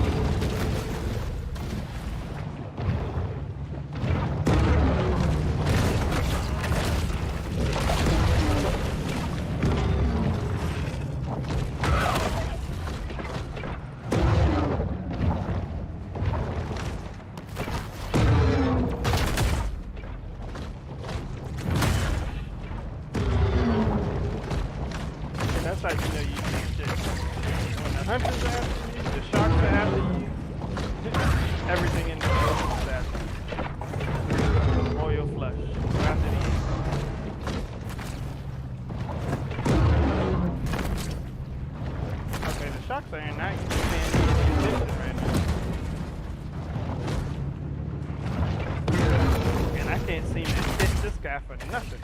That's how you know you do shit. When the hunters are after you, the sharks are after you, everything in the ocean is after you. Royal flush. We're after these. Okay, the sharks are in nice. You can't do this right now. And I can't seem to hit this guy for nothing.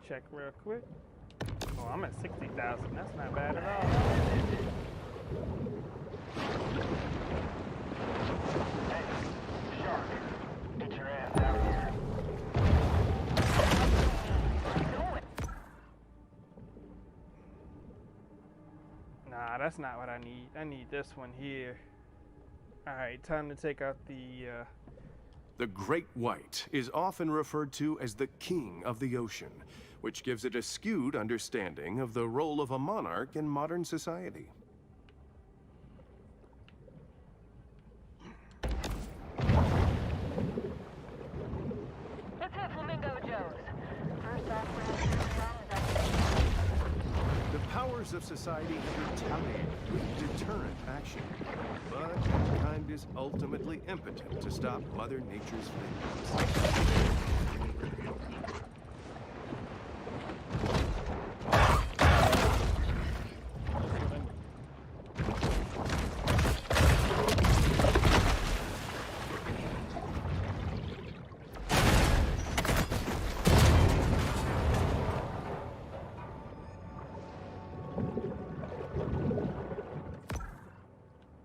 Check real quick. Oh, I'm at 60,000. That's not bad at all. Hey, shark, get your ass out here. Nah, that's not what I need. I need this one here. Alright, time to take out the The great white is often referred to as the king of the ocean, which gives it a skewed understanding of the role of a monarch in modern society. Let's have Flamingo Joe's. First off, The powers of society have retaliated with deterrent action, but mankind is ultimately impotent to stop Mother Nature's vengeance.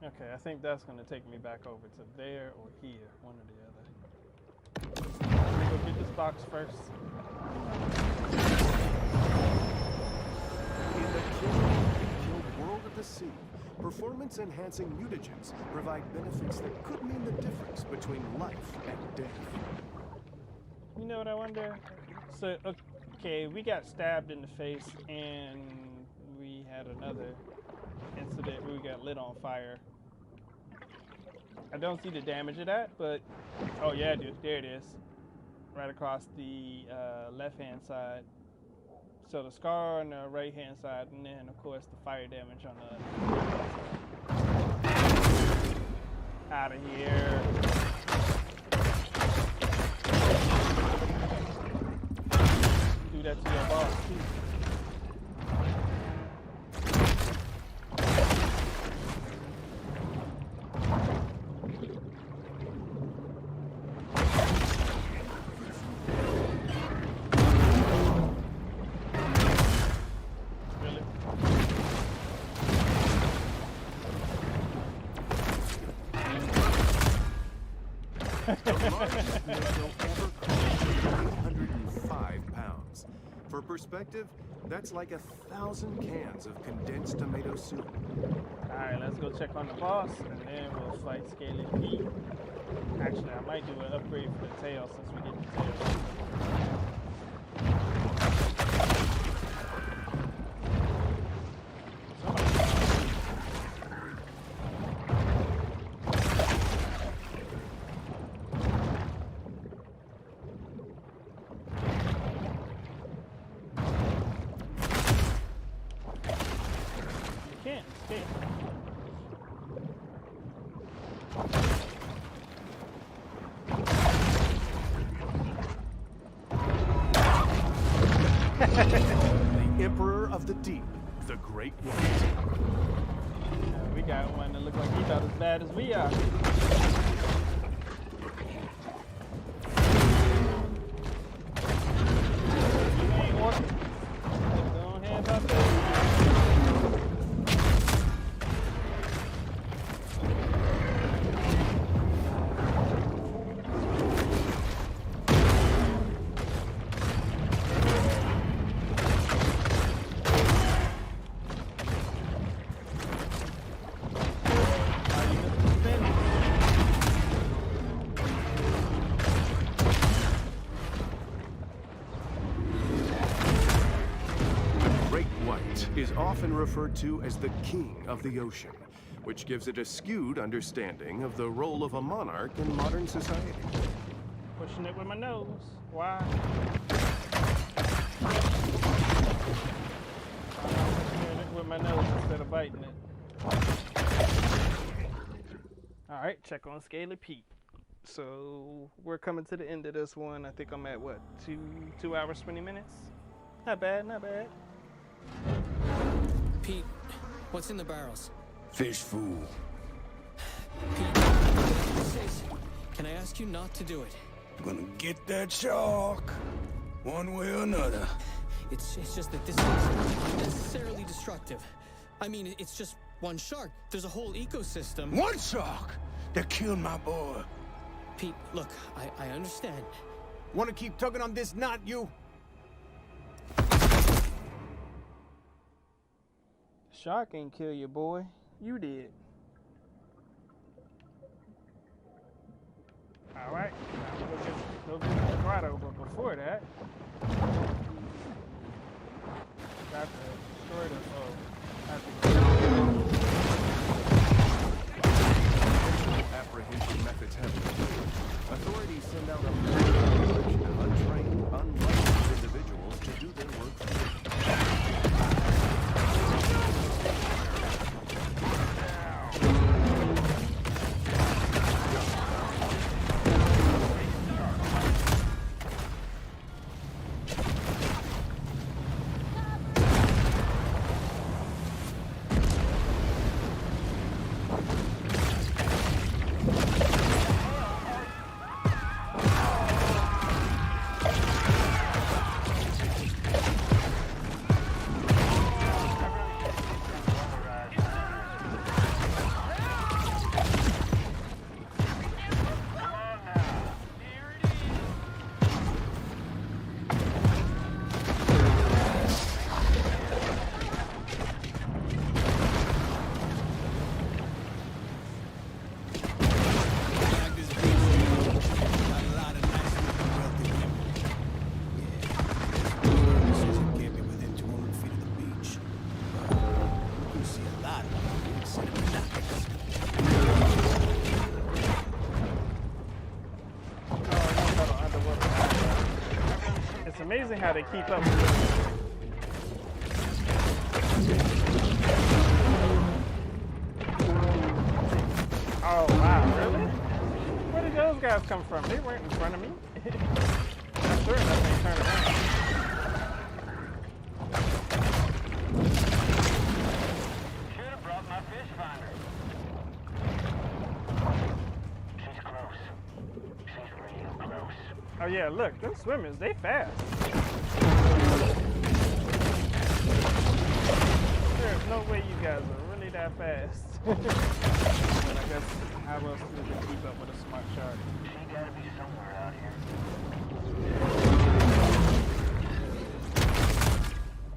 Okay, I think that's gonna take me back over to there or here, one or the other. Let me go get this box first. In the kill world of the sea, performance-enhancing mutagens provide benefits that could mean the difference between life and death. You know what I wonder? So, okay, we got stabbed in the face and we had another incident where we got lit on fire. I don't see the damage of that, but oh yeah, dude, there it is, right across the left-hand side. So the scar on the right-hand side, and then of course the fire damage on the other. Out of here. Do that to your boss too. The largest NATO ever caught, 805 pounds. For perspective, that's like 1,000 cans of condensed tomato soup. Alright, let's go check on the boss, and then we'll fight Scaly Pete. Actually, I might do an upgrade for the tail since we get the tail. The Emperor of the Deep, the Great White. We got one that look like he about as bad as we are. You ain't walking. Go ahead about that. Is often referred to as the king of the ocean, which gives it a skewed understanding of the role of a monarch in modern society. Pushing it with my nose. Why? I'm pushing it with my nose instead of biting it. Alright, check on Scaly Pete. So we're coming to the end of this one. I think I'm at what, 2 hours 20 minutes? Not bad, not bad. Pete, what's in the barrels? Fish food. Pete, can I ask you not to do it? I'm gonna get that shark, one way or another. It's just that this is unnecessarily destructive. I mean, it's just one shark. There's a whole ecosystem. One shark that killed my boy. Pete, look, I understand. Wanna keep tugging on this knot, you? Shark ain't kill you, boy. You did. Alright, now we'll go get the grotto, but before that, got to destroy the Apprehension methods have been used. Authorities send out a message to untrained, unlicensed individuals to do their work for them. Amazing how they keep up with it. Oh wow, really? Where did those guys come from? They weren't in front of me. I'm sure enough they turned around. Should have brought my fish finder. She's close. She's real close. Oh yeah, look, them swimmers, they fast. There's no way you guys are really that fast. But I guess how else do they keep up with a smart shark? She gotta be somewhere out here.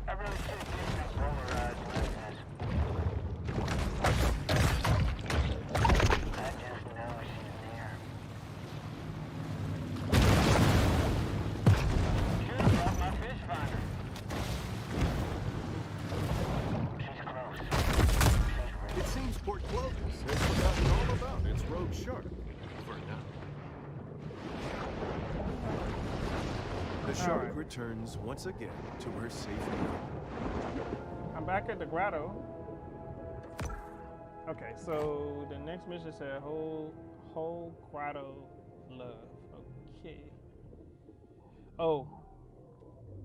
I really should get this polarized lens. I just know she's near. Should have brought my fish finder. She's close. It seems Port Clovis has forgotten all about its rogue shark. For now. The shark returns once again to her safe haven. I'm back at the grotto. Okay, so the next mission said whole grotto love. Okay. Oh.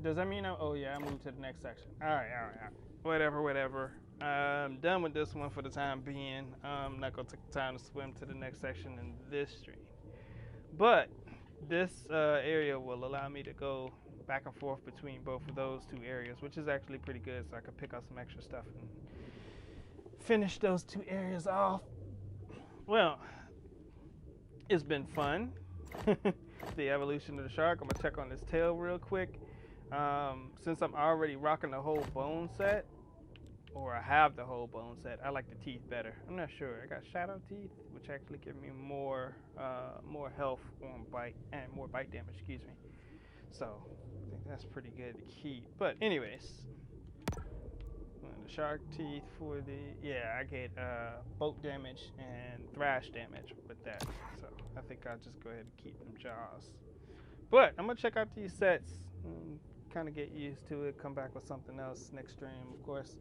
Does that mean oh yeah, I moved to the next section. Alright. Whatever. I'm done with this one for the time being. I'm not gonna take the time to swim to the next section in this stream, but this area will allow me to go back and forth between both of those two areas, which is actually pretty good, so I can pick up some extra stuff and finish those two areas off. Well, it's been fun. The evolution of the shark. I'm gonna check on this tail real quick. Since I'm already rocking the whole bone set, or I have the whole bone set, I like the teeth better. I'm not sure. I got shadow teeth, which actually give me more health on bite and more bite damage. Excuse me. So I think that's pretty good to keep. But anyways, the shark teeth for the I get boat damage and thrash damage with that. So I think I'll just go ahead and keep them jaws. But I'm gonna check out these sets and kind of get used to it. Come back with something else next stream, of course.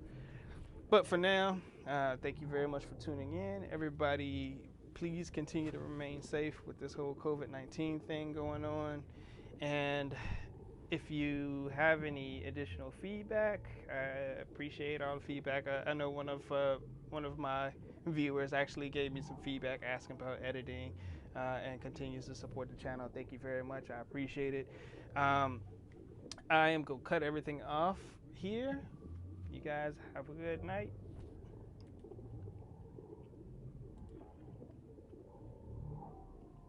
But for now, thank you very much for tuning in. Everybody, please continue to remain safe with this whole COVID-19 thing going on. And if you have any additional feedback, I appreciate all the feedback. I know one of my viewers actually gave me some feedback asking about editing and continues to support the channel. Thank you very much. I appreciate it. I am going to cut everything off here. You guys have a good night.